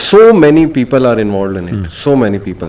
so many people are involved in it, so many people,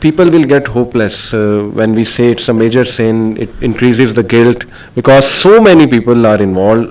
people will get hopeless when we say it's a major sin, it increases the guilt because so many people are involved।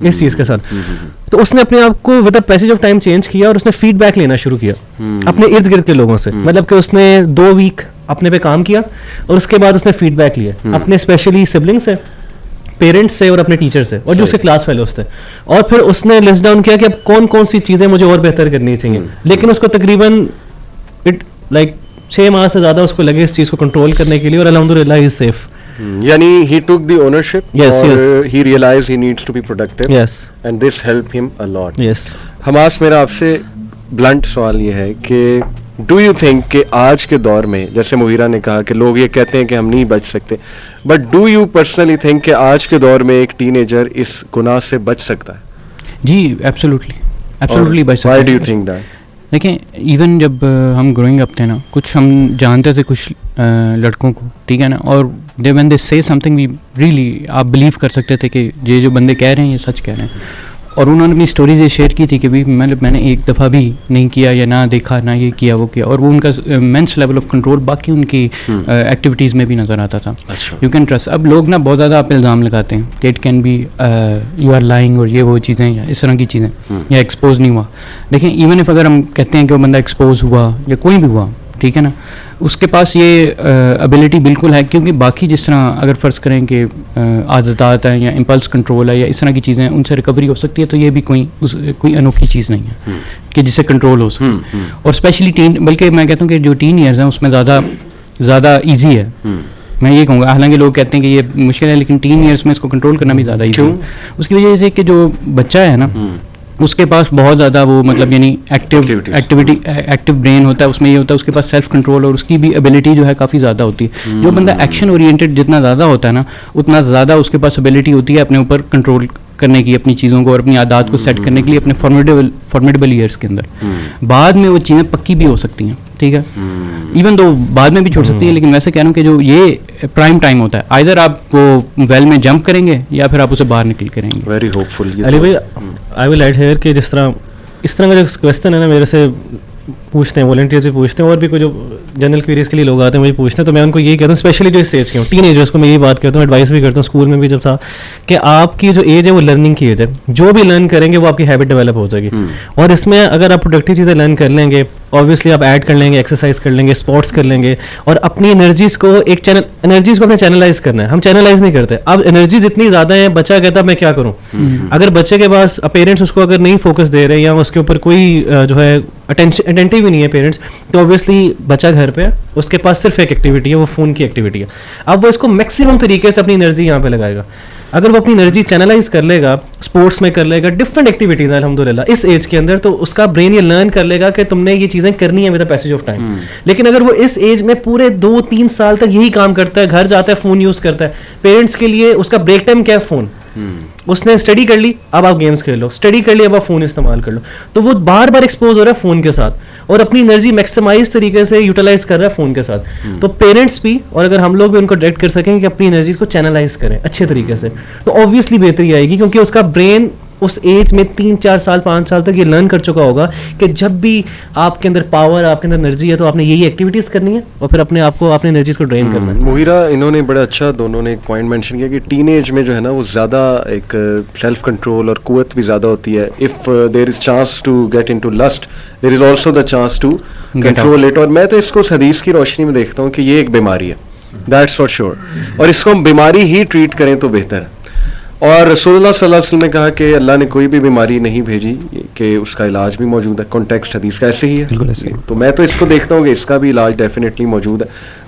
اس چیز کے ساتھ. تو اس نے اپنے آپ کو with passage of time change کیا اور اس نے فیڈ بیک لینا شروع کیا اپنے ارد گرد کے لوگوں سے. مطلب کہ اس نے 2 ویک اپنے پہ کام کیا اور اس کے بعد اس نے فیڈ بیک لیا اپنے اسپیشلی سبلنگ سے, پیرنٹس سے اور اپنے ٹیچر سے اور جو اس کے کلاس فیلوز تھے. اور پھر اس نے لسٹ ڈاؤن کیا کہ اب کون کون سی چیزیں مجھے اور بہتر کرنی چاہیے. لیکن اس کو تقریباً 6 ماہ سے زیادہ اس کو لگے اس چیز کو کنٹرول کرنے کے لیے, اور الحمدللہ ہی از سیف. یعنی he took the ownership, Yes, اور yes. he realized he needs to be productive, Yes. and this helped him a lot. Yes. Hamas, میرا آپ سے بلنٹ سوال یہ ہے کہ ڈو یو تھنک کہ آج کے دور میں, جیسے مغیرہ نے کہا کہ لوگ یہ کہتے ہیں کہ ہم نہیں بچ سکتے, but do you personally think کہ آج کے دور میں ایک ٹین ایجر اس گناہ سے بچ سکتا ہے؟ جی ایبسلیوٹلی بچ سکتا ہے. Why do you think that? دیکھیں ایون جب ہم گروئنگ اپ تھے نا, کچھ ہم جانتے تھے کچھ لڑکوں کو, ٹھیک ہے نا, اور دے وین دے سے سم تھنگ وی ریئلی آپ بلیو کر سکتے تھے کہ یہ جو بندے کہہ رہے ہیں یہ سچ کہہ رہے ہیں. اور انہوں نے اپنی اسٹوریز یہ شیئر کی تھی کہ میں نے ایک دفعہ بھی نہیں کیا یا نہ دیکھا نہ یہ کیا وہ کیا, اور وہ ان کا مینس لیول آف کنٹرول باقی ان کی ایکٹیویٹیز میں بھی نظر آتا تھا. You can trust. اب لوگ نا بہت زیادہ آپ الزام لگاتے ہیں کہ it can be you are lying اور یہ وہ چیزیں یا اس طرح کی چیزیں, یا ایکسپوز نہیں ہوا. دیکھیں ایون اف اگر ہم کہتے ہیں کہ وہ بندہ ایکسپوز ہوا یا کوئی بھی ہوا, ٹھیک ہے نا, اس کے پاس یہ ابیلٹی بالکل ہے, کیونکہ باقی جس طرح اگر فرض کریں کہ عادتات ہیں یا امپلس کنٹرول ہے یا اس طرح کی چیزیں, ان سے ریکوری ہو سکتی ہے, تو یہ بھی کوئی انوکھی چیز نہیں ہے کہ جس سے کنٹرول ہو سکے. اور اسپیشلی بلکہ میں کہتا ہوں کہ جو ٹین ایئرز ہیں اس میں زیادہ ایزی ہے. میں یہ کہوں گا, حالانکہ لوگ کہتے ہیں کہ یہ مشکل ہے, لیکن ٹین ایئرس میں اس کو کنٹرول کرنا بھی زیادہ ایزی ہے. اس کی وجہ سے کہ جو بچہ ہے نا, اس کے پاس بہت زیادہ وہ مطلب یعنی ایکٹیو برین ہوتا ہے, اس میں یہ ہوتا ہے اس کے پاس سیلف کنٹرول, اور اس کی بھی ایبلٹی جو ہے کافی زیادہ ہوتی ہے. جو بندہ ایکشن اورینٹیڈ جتنا زیادہ ہوتا ہے نا, اتنا زیادہ اس کے پاس ایبلٹی ہوتی ہے اپنے اوپر کنٹرول کرنے کی, اپنی چیزوں کو اور اپنی عادات کو سیٹ کرنے کے لیے اپنے فارمیڈیبل ایئرس کے اندر. بعد میں وہ چیزیں پکی بھی ہو سکتی ہیں, ٹھیک ہے, ایون دو بعد میں بھی چھوڑ سکتی ہیں, لیکن ویسے کہہ رہا ہوں کہ جو یہ پرائم ٹائم ہوتا ہے, آئدر آپ وہ ویل میں جمپ کریں گے یا پھر آپ اسے باہر نکل کریں گے. ویری ہوپ فل. علی بھائی آئی ول ایڈ ہیئر کہ جس طرح اس طرح کا جو کویشچن ہے نا میرے سے پوچھتے ہیں, والنٹیئرز بھی پوچھتے ہیں, اور بھی کوئی جو جنرل کوئریز کے لیے لوگ آتے ہیں مجھے پوچھتے ہیں, تو میں ان کو یہی کہتا ہوں, اسپیشلی جو اس ایج کے ہوں, ٹین ایجرس کو میں یہی بات کرتا ہوں, ایڈوائس بھی کرتا ہوں اسکول میں بھی جب تھا, کہ آپ کی جو ایج ہے وہ لرننگ کی ایج ہے. جو بھی لرن کریں گے وہ آپ کی ہیبٹ ڈیولپ ہو جائے گی, اور اس میں اگر آپ پروڈکٹیو چیزیں لرن کر لیں گے, آبویسلی آپ ایڈ کر لیں گے, ایکسرسائز کر لیں گے, اسپورٹس کر لیں گے, اور اپنی انرجیز کو اپنے چینلائز کرنا ہے. ہم چینلائز نہیں کرتے. اب انرجیز اتنی زیادہ ہیں, بچہ کہتا ہے میں کیا کروں. اگر بچے کے پاس پیرنٹس اس کو اگر نہیں فوکس دے رہے یا اس کے اوپر کوئی جو ہے اٹینٹیو ہی نہیں ہے پیرنٹس, تو اوبیسلی بچہ گھر پہ اس کے پاس صرف ایک ایکٹیویٹی ہے, وہ فون کی ایکٹیویٹی ہے. اب وہ اس کو میکسیمم طریقے سے اپنی انرجی یہاں پہ لگائے گا. اگر وہ اپنی انرجی چینلائز کر لے گا, اسپورٹس میں کر لے گا, ڈفرنٹ ایکٹیویٹیز ہیں الحمدللہ اس ایج کے اندر, تو اس کا برین یہ لرن کر لے گا کہ تم نے یہ چیزیں کرنی ہیں ود پیسیج آف ٹائم. لیکن اگر وہ اس ایج میں پورے 2-3 سال تک یہی کام کرتا ہے, گھر جاتا ہے فون یوز کرتا ہے, پیرنٹس کے لیے اس کا بریک ٹائم کیا ہے فون. اس نے اسٹڈی کر لی, اب آپ گیمس کھیل لو, اسٹڈی کر لی, اب آپ فون استعمال کر لو. تو وہ بار بار ایکسپوز ہو رہا ہے فون کے ساتھ, اور اپنی انرجی میکسیمائز طریقے سے یوٹیلائز کر رہا ہے فون کے ساتھ. تو پیرنٹس بھی اور اگر ہم لوگ بھی ان کو ڈائریکٹ کر سکیں کہ اپنی انرجیز کو چینلائز کریں اچھے طریقے سے, تو آبویسلی بہتری آئے گی, کیونکہ اس کا برین اس ایج میں 3-4 سال 5 سال تک یہ لرن کر چکا ہوگا کہ جب بھی آپ کے اندر پاور, آپ کے اندر انرجی ہے, تو آپ نے یہی ایکٹیویٹیز کرنی ہے, اور پھر اپنے آپ کو اپنے انرجیز کو ڈرین کرنا ہے. مغیرہ انہوں نے بڑا اچھا دونوں نے ایک پوائنٹ مینشن کیا کہ ٹین ایج میں جو ہے نا وہ زیادہ ایک سیلف کنٹرول اور قوت بھی زیادہ ہوتی ہے. If there is chance to get in to list, there is also the chance to control it. اور میں تو اس کو اس حدیث کی روشنی میں دیکھتا ہوں کہ یہ ایک بیماری ہے, دیٹس فار شیور, اور اس کو ہم بیماری ہی ٹریٹ کریں تو بہتر ہے. اور رسول اللہ صلی اللہ علیہ وسلم نے کہا کہ اللہ نے کوئی بھی بیماری نہیں بھیجی کہ اس کا علاج بھی موجود ہے. کانٹیکسٹ حدیث کا ایسے ہی ہے, تو میں تو اس کو دیکھتا ہوں کہ اس کا بھی علاج ڈیفینیٹلی موجود ہے.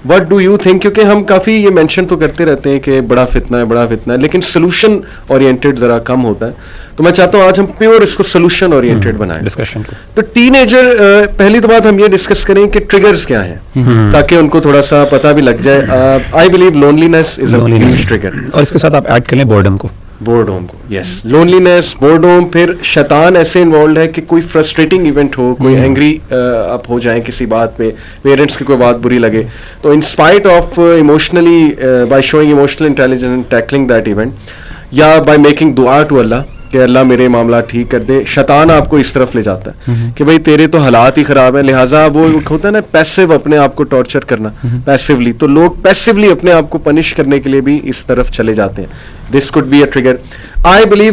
وٹ ڈو یو تھنک, کیونکہ ہم کافی یہ مینشن تو کرتے رہتے ہیں کہ بڑا فتنہ ہے, لیکن سولوشن اورینٹیڈ ذرا کم ہوتا ہے. تو میں چاہتا ہوں آج ہم پیور اس کو سولوشن اورینٹیڈ بنائیں ڈسکشن کو. تو ٹین ایجر, پہلی تو بات ہم یہ ڈسکس کریں کہ ٹریگرز کیا ہیں, تاکہ ان کو تھوڑا سا پتہ بھی لگ جائے. I believe loneliness is a big trigger, اور اس کے ساتھ آپ ایڈ کر لیں بورڈم کو. بورڈوم کو, یس, لونلینس, بورڈوم. پھر شیطان ایسے انوالوڈ ہے کہ کوئی فرسٹریٹنگ ایونٹ ہو, کوئی اینگری آپ ہو جائیں کسی بات پہ, پیرنٹس کی کوئی بات بری لگے, تو in spite of emotionally by showing emotional intelligence and tackling that event, یا بائی میکنگ دعا ٹو اللہ کہ اللہ میرے معاملات ٹھیک کر دے, شیطان آپ کو اس طرف لے جاتا ہے کہ بھائی تیرے تو حالات ہی خراب ہیں, لہٰذا وہ ہوتا ہے نا پیسو, اپنے آپ کو ٹارچر کرنا پیسولی. تو لوگ پیسولی اپنے آپ کو پنش کرنے کے لیے بھی اس طرف چلے جاتے ہیں. This could be a trigger. I believe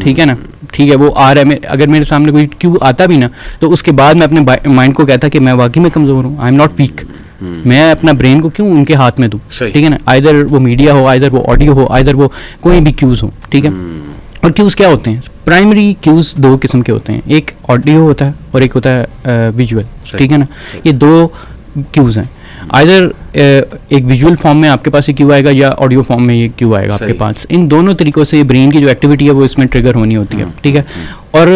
ٹھیک ہے نا, ٹھیک ہے وہ آ رہا ہے, اگر میرے سامنے کوئی کیو آتا بھی نا تو اس کے بعد میں اپنے مائنڈ کو کہتا کہ میں واقعی میں کمزور ہوں, آئی ایم ناٹ ویک, میں اپنا برین کو کیوں ان کے ہاتھ میں دوں, ٹھیک ہے نا, آئدر وہ میڈیا ہو, آئدر وہ آڈیو ہو, آئدر وہ کوئی بھی کیوز ہو, ٹھیک ہے. اور کیوز کیا ہوتے ہیں, پرائمری کیوز دو قسم کے ہوتے ہیں, ایک آڈیو ہوتا ہے اور ایک ہوتا ہے ویژول, ٹھیک ہے نا. یہ دو کیوز ہیں, آئدر ایک ویژول فارم میں آپ کے پاس یہ کیو آئے گا یا آڈیو فارم میں یہ کیو آئے گا آپ کے پاس. ان دونوں طریقوں سے برین کی جو ایکٹیویٹی ہے وہ اس میں ٹریگر ہونی ہوتی ہے, ٹھیک ہے. اور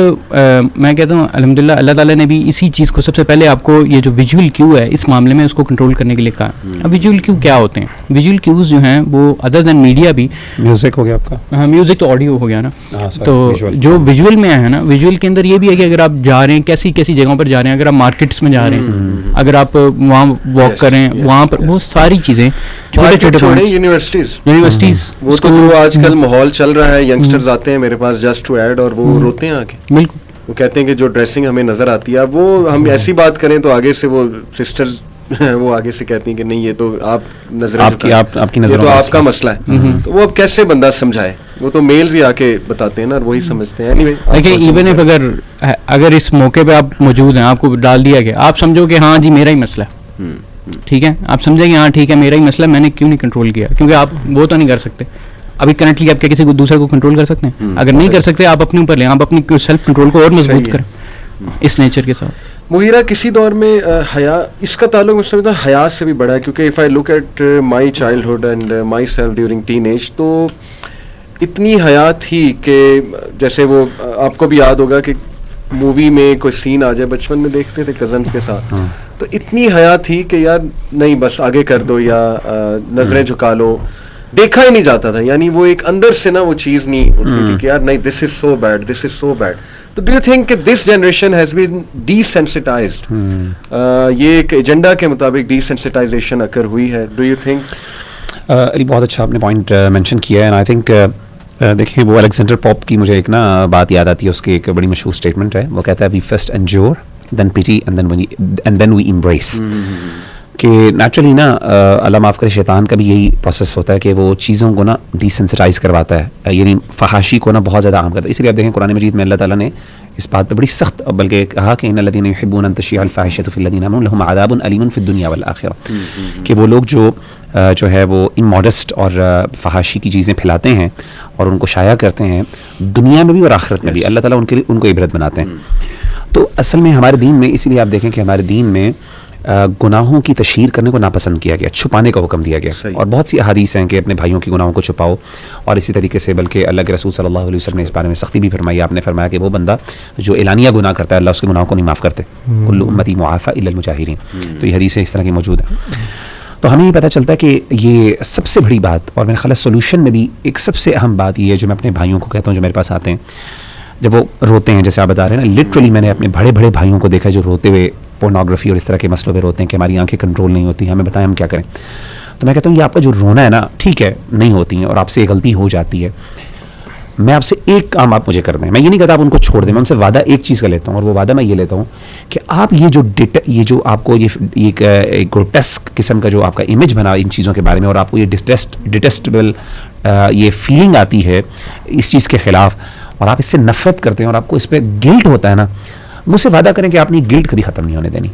میں کہتا ہوں الحمدللہ اللہ تعالیٰ نے بھی اسی چیز کو سب سے پہلے آپ کو یہ جو ویژول کیو ہے اس معاملے میں اس کو کنٹرول کرنے کے لیے کہا. اب ویژول کیو کیا ہوتے ہیں, ویژول کیوز جو ہیں وہ ادر دین میڈیا بھی, میوزک ہو گیا آپ کا, ہاں میوزک تو آڈیو ہو گیا نا, تو جو ویژول میں ہے نا, ویژول کے اندر یہ بھی ہے کہ اگر آپ جا رہے ہیں کیسی کیسی جگہوں پر جا رہے ہیں, اگر آپ مارکیٹس میں جا رہے ہیں, اگر آپ وہاں واک کر رہے ہیں, وہاں پر وہ ساری چیزیں چھوٹے چھوٹے یونیورسٹیز, وہ تو جو آج کل ماحول چل رہا ہے, ینگسٹرز آتے ہیں میرے پاس جسٹ ٹو ایڈ اور وہ روتے ہیں آگے. بالکل, وہ کہتے ہیں کہ جو ڈریسنگ ہمیں نظر آتی ہے, وہ ہم ایسی بات کریں تو آگے سے وہ سسٹرز وہ آگے سے کہتی ہیں کہ نہیں یہ تو آپ نظر آپ کی نظر, یہ تو آپ کا مسئلہ ہے. تو وہ اب کیسے بندہ سمجھائے, وہ تو میلز ہی آ کے بتاتے ہیں نا, وہی سمجھتے ہیں. دیکھیں ایون اف اگر اس موقع پہ آپ موجود ہیں, آپ کو ڈال دیا گیا, آپ سمجھو کہ ہاں جی میرا ہی مسئلہ ہے, ٹھیک ہے, آپ سمجھیں کہ ہاں ٹھیک ہے میرا ہی مسئلہ, میں نے کیوں نہیں کنٹرول کیا, کیونکہ آپ وہ تو نہیں کر سکتے ابھی کرنٹلی. آپ کیا کسی کو دوسرے کو کنٹرول کر سکتے ہیں؟ اگر نہیں کر سکتے آپ اپنے اوپر لیں, آپ اپنی سیلف کنٹرول کو اور مضبوط کریں اس نیچر کے ساتھ. مغیرہ کسی دور میں حیا, اس کا تعلق مجھ سے حیا سے بھی بڑا ہے, کیونکہ if I look at my childhood and myself during teenage, تو اتنی حیا تھی کہ جیسے وہ آپ کو بھی یاد ہوگا کہ مووی میں کوئی سین آ جائے, بچپن میں دیکھتے تھے کزنس کے ساتھ, تو اتنی حیا تھی کہ یار نہیں بس آگے کر دو یا نظریں جھکا لو, دیکھا ہی نہیں جاتا تھا. یعنی وہ ایک اندر سے نا وہ چیز نہیں اٹھتی تھی کہ یار نہیں دس از سو بیڈ, دس از سو بیڈ. تو ڈو یو تھنک کہ this generation has been D sensitised, یہ ایک ایجنڈا کے مطابق ڈی سینسٹائزیشن اکر ہوئی ہے, ڈو یو تھنک؟ علی بہت اچھا آپ نے پوائنٹ مینشن کیا ہے, اینڈ آئی تھنک دیکھیں وہ الیگزینڈر پاپ کی مجھے ایک نا بات یاد آتی ہے, اس کی ایک بڑی مشہور اسٹیٹمنٹ ہے, وہ کہتا ہے وی فرسٹ انجور دین پیٹی اینڈ دین وی ایمبریس. کہ نیچرلی نا اللہ معاف کرے شیطان کا بھی یہی پروسیس ہوتا ہے کہ وہ چیزوں کو نا ڈی سینسٹائز کرواتا ہے, یعنی فحاشی کو نا بہت زیادہ عام کرتا ہے. اس لیے آپ دیکھیں قرآن مجید میں اللہ تعالیٰ نے اس بات پہ بڑی سخت بلکہ کہا کہ ان الذین یحبون ان تشیع الفاحشۃ فی الذین آمنوا لہم عذاب علیم فی الدنیا والآخرہ, کہ وہ لوگ جو ہے وہ اموڈسٹ اور فحاشی کی چیزیں پھیلاتے ہیں اور ان کو شائع کرتے ہیں دنیا میں بھی اور آخرت میں بھی, اللہ تعالیٰ ان کو عبرت بناتے ہیں. تو اصل میں ہمارے دین میں, اسی لیے آپ دیکھیں کہ ہمارے دین میں گناہوں کی تشہیر کرنے کو ناپسند کیا گیا, چھپانے کا حکم دیا گیا. اور بہت سی احادیث ہیں کہ اپنے بھائیوں کی گناہوں کو چھپاؤ, اور اسی طریقے سے بلکہ اللہ کے رسول صلی اللہ علیہ وسلم نے اس بارے میں سختی بھی فرمائی. آپ نے فرمایا کہ وہ بندہ جو اعلانیہ گناہ کرتا ہے اللہ اس کے گناہوں کو نہیں معاف کرتے, کل امتی معافی الا المجاہرین. تو یہ حدیثیں اس طرح کی موجود ہیں. تو ہمیں یہ پتہ چلتا ہے کہ یہ سب سے بڑی بات, اور میرے خیال ہے سولوشن میں بھی ایک سب سے اہم بات یہ ہے جو میں اپنے بھائیوں کو کہتا ہوں جو میرے پاس آتے ہیں جب وہ روتے ہیں, جیسے آپ بتا رہے ہیں نا, لٹرلی میں نے اپنے بڑے بڑے بھائیوں کو دیکھا جو روتے ہوئے پورنوگرافی اور اس طرح کے مسئلوں پہ روتے ہیں کہ ہماری آنکھیں کنٹرول نہیں ہوتی, ہمیں بتائیں ہم کیا کریں. تو میں کہتا ہوں یہ آپ کا جو رونا ہے نا, ٹھیک ہے نہیں ہوتی ہیں اور آپ سے غلطی ہو جاتی ہے, میں آپ سے ایک کام آپ مجھے کر دیں. میں یہ نہیں کہتا آپ ان کو چھوڑ دیں, میں ان سے وعدہ ایک چیز کا لیتا ہوں, اور وہ وعدہ میں یہ لیتا ہوں کہ آپ یہ جو آپ کو یہ گروٹیسک قسم کا جو آپ کا امیج بنا ان چیزوں کے بارے میں, اور آپ کو یہ ڈیٹیسٹیبل یہ فیلنگ آتی ہے اس چیز کے خلاف, اور آپ اس سے نفرت کرتے ہیں اور آپ کو اس پہ گلٹ ہوتا ہے نا, مجھ سے وعدہ کریں کہ آپ نے گلٹ کبھی ختم نہیں ہونے دینی,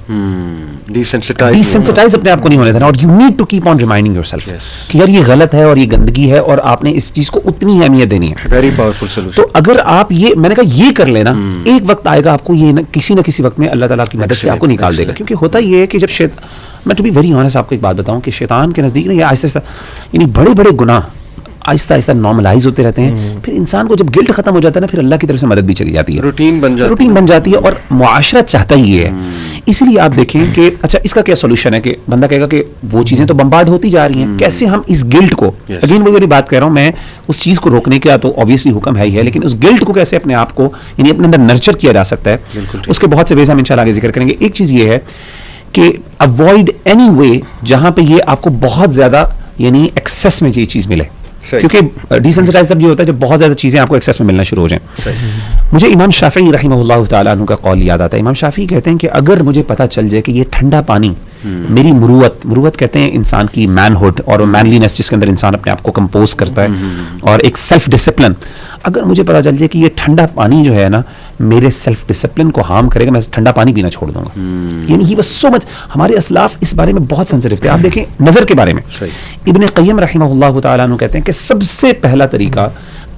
ڈی سینسٹائز اپنے آپ کو نہیں ہونے دینا. اور you need to keep on reminding yourself کہ یار یہ غلط ہے اور یہ گندگی ہے, اور آپ نے اس چیز کو اتنی اہمیت دینی ہے. Very powerful solution. تو اگر آپ یہ, میں نے کہا یہ کر لینا, ایک وقت آئے گا آپ کو یہ کسی نہ کسی وقت میں اللہ تعالیٰ کی مدد سے آپ کو نکال دے گا. کیونکہ ہوتا یہ ہے کہ جب میں ٹو بی ویری آنیسٹ آپ کو ایک بات بتاؤں کہ شیطان کے نزدیک نا یہ آہستہ آہستہ یعنی بڑے بڑے گناہ آہستہ آہستہ نارملائز ہوتے رہتے ہیں, پھر انسان کو جب گلٹ ختم ہو جاتا ہے نا, پھر اللہ کی طرف سے مدد بھی چلی جاتی ہے, روٹین بن جاتی ہے, اور معاشرہ چاہتا ہی ہے. اسی لیے آپ دیکھیں کہ اچھا اس کا کیا سولوشن ہے کہ بندہ کہے گا کہ وہ چیزیں تو بمبارڈ ہوتی جا رہی ہیں, کیسے ہم اس گلٹ کو, اگین وہ میری بات کہہ رہا ہوں میں, اس چیز کو روکنے کا تو obviously حکم ہے ہی ہے, لیکن اس گلٹ کو کیسے اپنے آپ کو یعنی اپنے اندر نرچر کیا جا سکتا ہے, اس کے بہت سے ویز ہم انشاءاللہ آگے ذکر کریں گے. ایک چیز یہ ہے کہ اوائڈ اینی وے جہاں پہ یہ آپ کو بہت زیادہ یعنی ایکسیس میں یہ چیز ملے, کیونکہ ڈیسنسٹائز تب یہ ہوتا ہے جب بہت زیادہ چیزیں آپ کو ایکسیس میں ملنا شروع ہو جائیں. مجھے امام شافعی رحمہ اللہ تعالیٰ عنہ کا قول یاد آتا ہے. امام شافعی کہتے ہیں کہ اگر مجھے پتہ چل جائے کہ یہ ٹھنڈا پانی میری مروت کہتے ہیں انسان کی مین ہوڈ اور مینلینس جس کے اندر انسان اپنے آپ کو کمپوز کرتا ہے اور ایک سیلف ڈسپلن. اگر مجھے پتا چل جائے کہ یہ ٹھنڈا پانی جو ہے نا میرے سیلف ڈسپلن کو ہارم کرے گا, میں ٹھنڈا پانی پینا چھوڑ دوں گا. یعنی ہی واز سو مچ, ہمارے اسلاف اس بارے میں بہت سینسٹیو تھے. آپ دیکھیں نظر کے بارے میں ابن قیم رحمہ اللہ تعالیٰ عنہ کہتے ہیں کہ سب سے پہلا طریقہ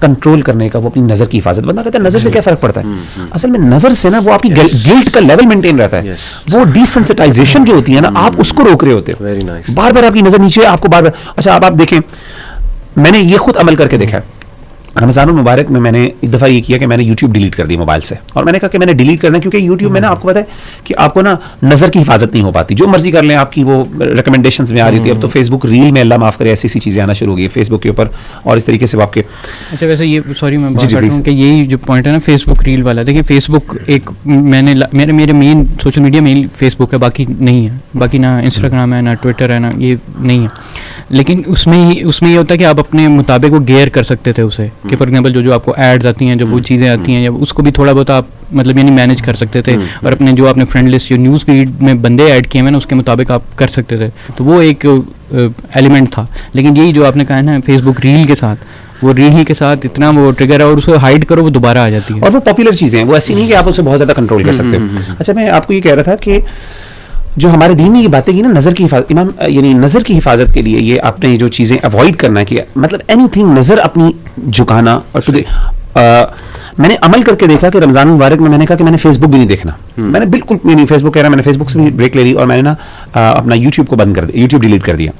کنٹرول کرنے کا وہ اپنی نظر کی حفاظت. بندہ کہتا ہے نظر سے کیا فرق پڑتا ہے, اصل میں نظر سے نا وہ آپ کی گلٹ کا لیول مینٹین رہتا ہے. وہ ڈیسنسٹائزیشن جو ہوتی ہے نا آپ اس کو روک رہے ہوتے ہو, بار بار آپ کی نظر نیچے, آپ کو بار بار. اچھا آپ دیکھیں, میں نے یہ خود عمل کر کے دیکھا ہے. رمضان المبارک میں نے ایک دفعہ یہ کیا کہ میں نے یوٹیوب ڈیلیٹ کر دی موبائل سے, اور میں نے کہا کہ میں نے ڈیلیٹ کرنا کیونکہ یوٹیوب میں نا آپ کو پتا ہے کہ آپ کو نا نظر کی حفاظت نہیں ہو پاتی, جو مرضی کر لیں آپ کی وہ ریکمنڈیشنز میں آ رہی تھی. اب تو فیس بک ریل میں اللہ معاف کرے ایسی ایسی چیزیں آنا شروع ہو گئی فیس بک کے اوپر, اور اس طریقے سے آپ کے. اچھا ویسے یہ سوری میں بات کر رہا ہوں کہ یہی جو پوائنٹ ہے نا فیس بک ریل والا, دیکھیے فیس بک ایک میں نے میرے مین سوشل میڈیا میں فیس بک ہے, باقی نہیں ہے, باقی نہ انسٹاگرام ہے نہ ٹویٹر ہے نہ یہ نہیں ہے. لیکن اس میں یہ ہوتا ہے کہ آپ اپنے مطابق وہ گیئر کر سکتے تھے اسے, کہ فار ایگزامپل جو آپ کو ایڈز آتی ہیں, جو وہ چیزیں آتی ہیں, یا اس کو بھی تھوڑا بہت آپ مطلب یعنی مینیج کر سکتے تھے, اور اپنے جو آپ نے فرینڈ لسٹ جو نیوز فیڈ میں بندے ایڈ کیے ہوئے نا اس کے مطابق آپ کر سکتے تھے. تو وہ ایک ایلیمنٹ تھا. لیکن یہی جو آپ نے کہا ہے نا فیس بک ریل کے ساتھ, وہ ریل کے ساتھ اتنا وہ ٹریگر ہے, اور اس کو ہائڈ کرو وہ دوبارہ آ جاتی ہے. اور وہ پاپولر چیزیں ہیں, وہ ایسی نہیں کہ آپ اسے بہت زیادہ کنٹرول کر سکتے. اچھا میں آپ کو یہ کہہ رہا تھا کہ جو ہمارے دین نے یہ باتیں کی نا نظر کی حفاظت, امام یعنی نظر کی حفاظت کے لیے یہ آپ نے جو چیزیں اوائڈ کرنا ہے کہ مطلب اینی تھنگ نظر اپنی جھکانا. اور میں نے عمل کر کے دیکھا کہ رمضان مبارک میں نے کہا کہ میں نے فیس بک بھی نہیں دیکھنا. میں نے بالکل نہیں فیس بک کہہ رہا, میں نے فیس بک سے بھی بریک لے لی, اور میں نے نا اپنا یوٹیوب کو بند کر دیا, یوٹیوب ڈیلیٹ کر دیا.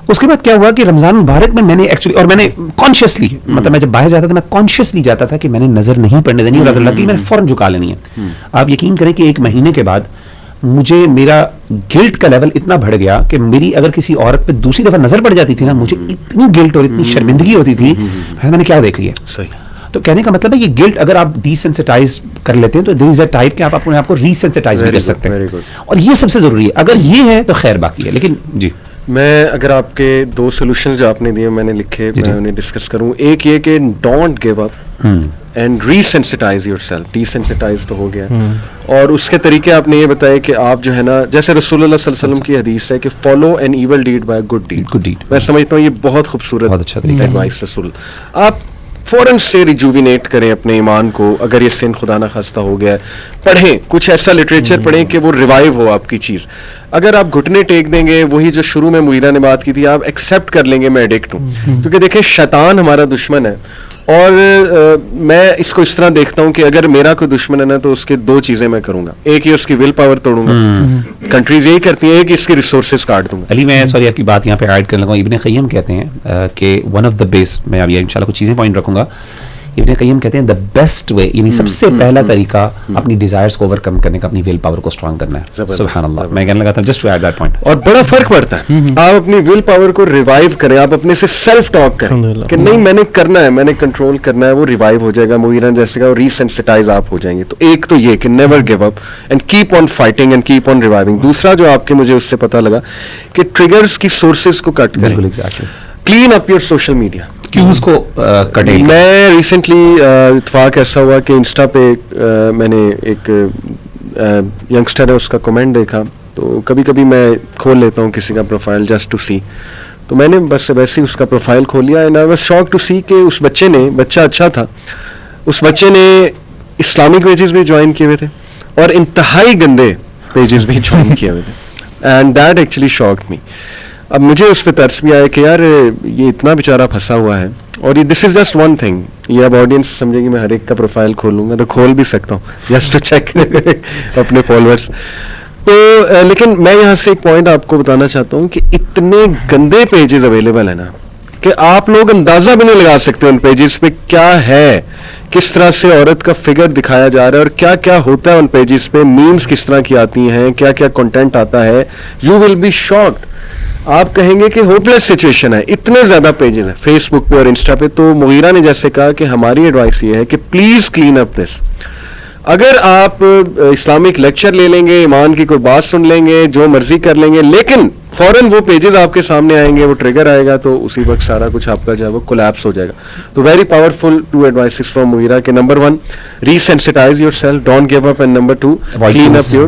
اس کے بعد کیا ہوا کہ رمضان مبارک میں نے ایکچولی, اور میں نے کانشیسلی مطلب میں جب باہر جاتا تھا میں کانشیسلی جاتا تھا کہ میں نے نظر نہیں پڑنے دینی, اور اگر لگی میں نے فوراً جھکا لینی ہے. آپ یقین کریں کہ 1 مہینے کے بعد مجھے میرا گلٹ کا لیول اتنا بڑھ گیا کہ میری اگر کسی عورت پہ دوسری دفعہ نظر پڑ جاتی تھی نا مجھے اتنی گلٹ اور اتنی شرمندگی ہوتی تھی, میں نے کیا دیکھ لیا. تو کہنے کا مطلب ہے یہ گلٹ اگر آپ ڈیسنسٹائز کر لیتے ہیں تو دیر از اے ٹائپ کہ آپ اپنے آپ کو ریسنسٹائز بھی کر سکتے ہیں, اور یہ سب سے ضروری ہے. اگر یہ ہے تو خیر باقی ہے. لیکن جی میں اگر آپ کے 2 سولوشن جو آپ نے دیے میں نے لکھے, میں انہیں ڈسکس کروں. ایک یہ کہ don't give up and resensitize yourself. Desensitize تو ہو گیا, اور اس کے طریقے آپ نے یہ بتائے کہ آپ جو ہے نا جیسے رسول اللہ صلی اللہ علیہ وسلم کی حدیث ہے کہ follow an evil deed by good deed. میں سمجھتا ہوں یہ بہت خوبصورت بہت اچھا طریقہ ایڈوائس رسول. آپ فوراً سے ریجوینیٹ کریں اپنے ایمان کو. اگر یہ سن خدا نخواستہ ہو گیا ہے, پڑھیں کچھ ایسا لٹریچر پڑھیں کہ وہ ریوائیو ہو آپ کی چیز. اگر آپ گھٹنے ٹیک دیں گے, وہی جو شروع میں مغیرہ نے بات کی تھی, آپ ایکسیپٹ کر لیں گے میں ایڈکٹ ہوں, کیونکہ دیکھیں شیطان ہمارا دشمن ہے. اور میں اس کو اس طرح دیکھتا ہوں کہ اگر میرا کوئی دشمن ہے نا تو اس کے 2 چیزیں میں کروں گا. ایک یہ اس کی ول پاور توڑوں گا, کنٹریز یہی کرتی ہیں, ایک اس کی ریسورسز کاٹ دوں گا. علی میں سوری آپ کی بات یہاں پہ ایڈ کرنے لگا. ابن قیم کہتے ہیں کہ ون آف دا بیس, میں اب یہ انشاءاللہ کچھ چیزیں پوائنٹ رکھوں گا. ابن قیم کہتے ہیں دا بیسٹ وے, یعنی سب سے پہلا طریقہ اپنی ڈیزائرز کو اوور کم کرنے کا اپنی ویل پاور کو اسٹرانگ کرنا ہے. سبحان اللہ, میں کہنے لگا تھا just to add that point. اور بڑا فرق پڑتا ہے, آپ اپنی ویل پاور کو ریوائیو کریں, آپ اپنے سے سیلف ٹاک کریں کہ نہیں میں نے کرنا ہے, میں نے کنٹرول کرنا ہے, وہ ریوائیو ہو جائے گا مغیرہ جیسے کا, ریسنسٹائز آپ ہو جائیں گے. تو ایک تو یہ کہ never give up and keep on fighting and keep on reviving. دوسرا جو آپ کے مجھے اس سے پتہ لگا کہ ٹریگرز کی سورسز کو کٹ کریں, clean up your social media, cues کو کٹیں. میں ریسنٹلی اتفاق ایسا ہوا کہ انسٹا پہ میں نے ایک ینگسٹر ہے اس کا کمنٹ دیکھا, تو کبھی کبھی میں کھول لیتا ہوں کسی کا پروفائل جسٹ ٹو سی. تو میں نے بس ویسے ہی اس کا پروفائل کھول لیا, and I was shock to see کہ اس بچے نے, بچہ اچھا تھا, اس بچے نے اسلامک پیجز بھی جوائن کیے ہوئے تھے اور انتہائی گندے پیجز بھی جوائن کیے ہوئے تھے, اینڈ دیٹ ایکچولی شاکڈ می. اب مجھے اس پہ ترس بھی آیا کہ یار یہ اتنا بیچارہ پھنسا ہوا ہے, اور یہ دس از جسٹ ون تھنگ. یہ اب آڈینس سمجھے گی میں ہر ایک کا پروفائل کھولوں گا, تو کھول بھی سکتا ہوں جسٹ ٹو چیک اپنے فالوورس. تو لیکن میں یہاں سے ایک پوائنٹ آپ کو بتانا چاہتا ہوں کہ اتنے گندے پیجز اویلیبل ہیں نا کہ آپ لوگ اندازہ بھی نہیں لگا سکتے ان پیجز پہ کیا ہے, کس طرح سے عورت کا فگر دکھایا جا رہا ہے, اور کیا کیا ہوتا ہے ان پیجز پہ, میمز کس طرح کی آتی ہیں, کیا کیا کنٹینٹ آتا ہے. You will be shocked. آپ کہیں گے کہ ہوپلیس سچویشن ہے, اتنے زیادہ پیجز ہیں فیس بک پہ اور انسٹا پہ. تو مغیرہ نے جیسے کہا کہ ہماری ایڈوائس یہ ہے کہ پلیز کلین اپ دس. اگر آپ اسلامک لیکچر لے لیں گے, ایمان کی کوئی بات سن لیں گے, جو مرضی کر لیں گے, لیکن فوراً وہ پیجز آپ کے سامنے آئیں گے, وہ ٹریگر آئے گا, تو اسی وقت سارا کچھ آپ کا جو ہے وہ کولیپس ہو جائے گا. تو very powerful 2 advices from Mughirah کہ number 1 resensitize yourself, don't give up, and number 2 clean up your,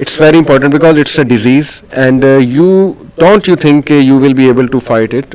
It's very important because it's a disease and you think you will be able to fight it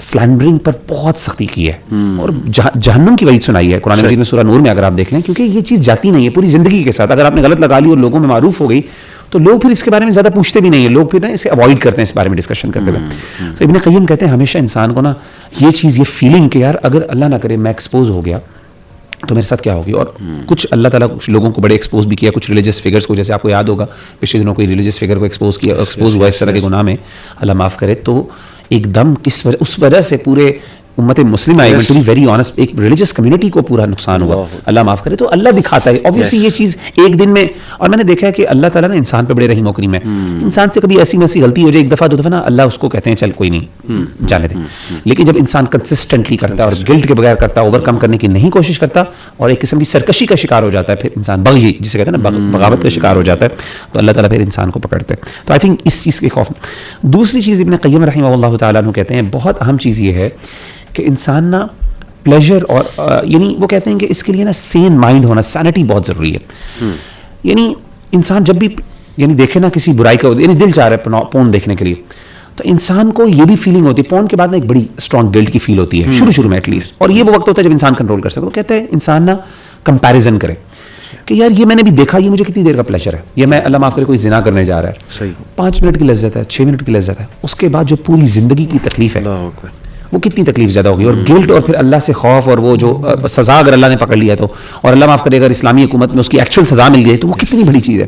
slandering پر بہت سختی کی ہے اور جہنم کی وعید سنائی ہے قرآن مجید میں سورہ نور میں. اگر آپ دیکھ لیں, کیونکہ یہ چیز جاتی نہیں ہے پوری زندگی کے ساتھ. اگر آپ نے غلط لگا لی اور لوگوں میں معروف ہو گئی تو لوگ پھر اس کے بارے میں زیادہ پوچھتے بھی نہیں ہیں, لوگ پھر نا اسے اوائڈ کرتے ہیں اس بارے میں ڈسکشن کرتے ہوئے. تو ابن قیم کہتے ہیں ہمیشہ انسان کو نا یہ چیز, یہ فیلنگ کہ یار اگر اللہ نہ کرے میں ایکسپوز ہو گیا تو میرے ساتھ کیا ہوگی. اور کچھ اللہ تعالیٰ کچھ لوگوں کو بڑے ایکسپوز بھی کیا, کچھ ریلیجس فگرس کو, جیسے آپ کو یاد ہوگا پچھلے دنوں کوئی ریلیجس فگر کو ایکسپوز ہوا اس طرح کے گناہ میں, اللہ معاف کرے, تو ایک دم اس وجہ سے پورے امت مسلمہ آئی ٹو بی ویری آنیسٹ ایک ریلیجس کمیونٹی کو پورا نقصان ہوا, اللہ معاف کرے. تو اللہ دکھاتا ہے obviously یہ چیز ایک دن میں. اور میں نے دیکھا ہے کہ اللہ تعالیٰ نے انسان پہ بڑے رحیم و کریم ہے. انسان سے کبھی ایسی ویسی غلطی ہو جائے ایک دفعہ دو دفعہ نا, اللہ اس کو کہتے ہیں چل کوئی نہیں جانے دیں. لیکن جب انسان کنسسٹنٹلی کرتا ہے اور گلٹ کے بغیر کرتا ہے, اوور کم کرنے کی نہیں کوشش کرتا اور ایک قسم کی سرکشی کا شکار ہو جاتا ہے, پھر انسان بغی جسے کہتے ہیں نا بغاوت کا شکار ہو جاتا ہے, تو اللہ تعالیٰ پھر انسان کو پکڑتے ہیں. تو آئی تھنک اس چیز کے خوف. دوسری چیز ابن قیم رحمہ اللہ تعالیٰ عنہ کہتے ہیں بہت اہم چیز یہ ہے کہ انسان نا پلیجر اور یعنی وہ کہتے ہیں کہ اس کے لیے نا سین مائنڈ ہونا, سینٹی بہت ضروری ہے. یعنی انسان جب بھی یعنی دیکھے نا کسی برائی کا, یعنی دل چاہ رہا ہے پون دیکھنے کے لیے, تو انسان کو یہ بھی فیلنگ ہوتی ہے پون کے بعد نا ایک بڑی اسٹرانگ گلٹ کی فیل ہوتی ہے شروع میں ایٹ لیسٹ. اور یہ وہ وقت ہوتا ہے جب انسان کنٹرول کر سکتا ہے. وہ کہتے ہیں انسان نا کمپیریزن کرے کہ یار یہ میں نے بھی دیکھا, یہ مجھے کتنی دیر کا پلیجر ہے, یہ میں اللہ معاف کرے کوئی زنا کرنے جا رہا ہے, 5 منٹ کی لذت ہے, 6 منٹ کی لذت ہے, اس کے بعد جو پوری زندگی کی تکلیف ہے وہ کتنی تکلیف زیادہ ہوگی. اور گلٹ اور پھر اللہ سے خوف اور وہ جو سزا اگر اللہ نے پکڑ لیا تو, اور اللہ معاف کرے اگر اسلامی حکومت میں اس کی ایکچوئل سزا مل جائے تو وہ کتنی بڑی چیز ہے.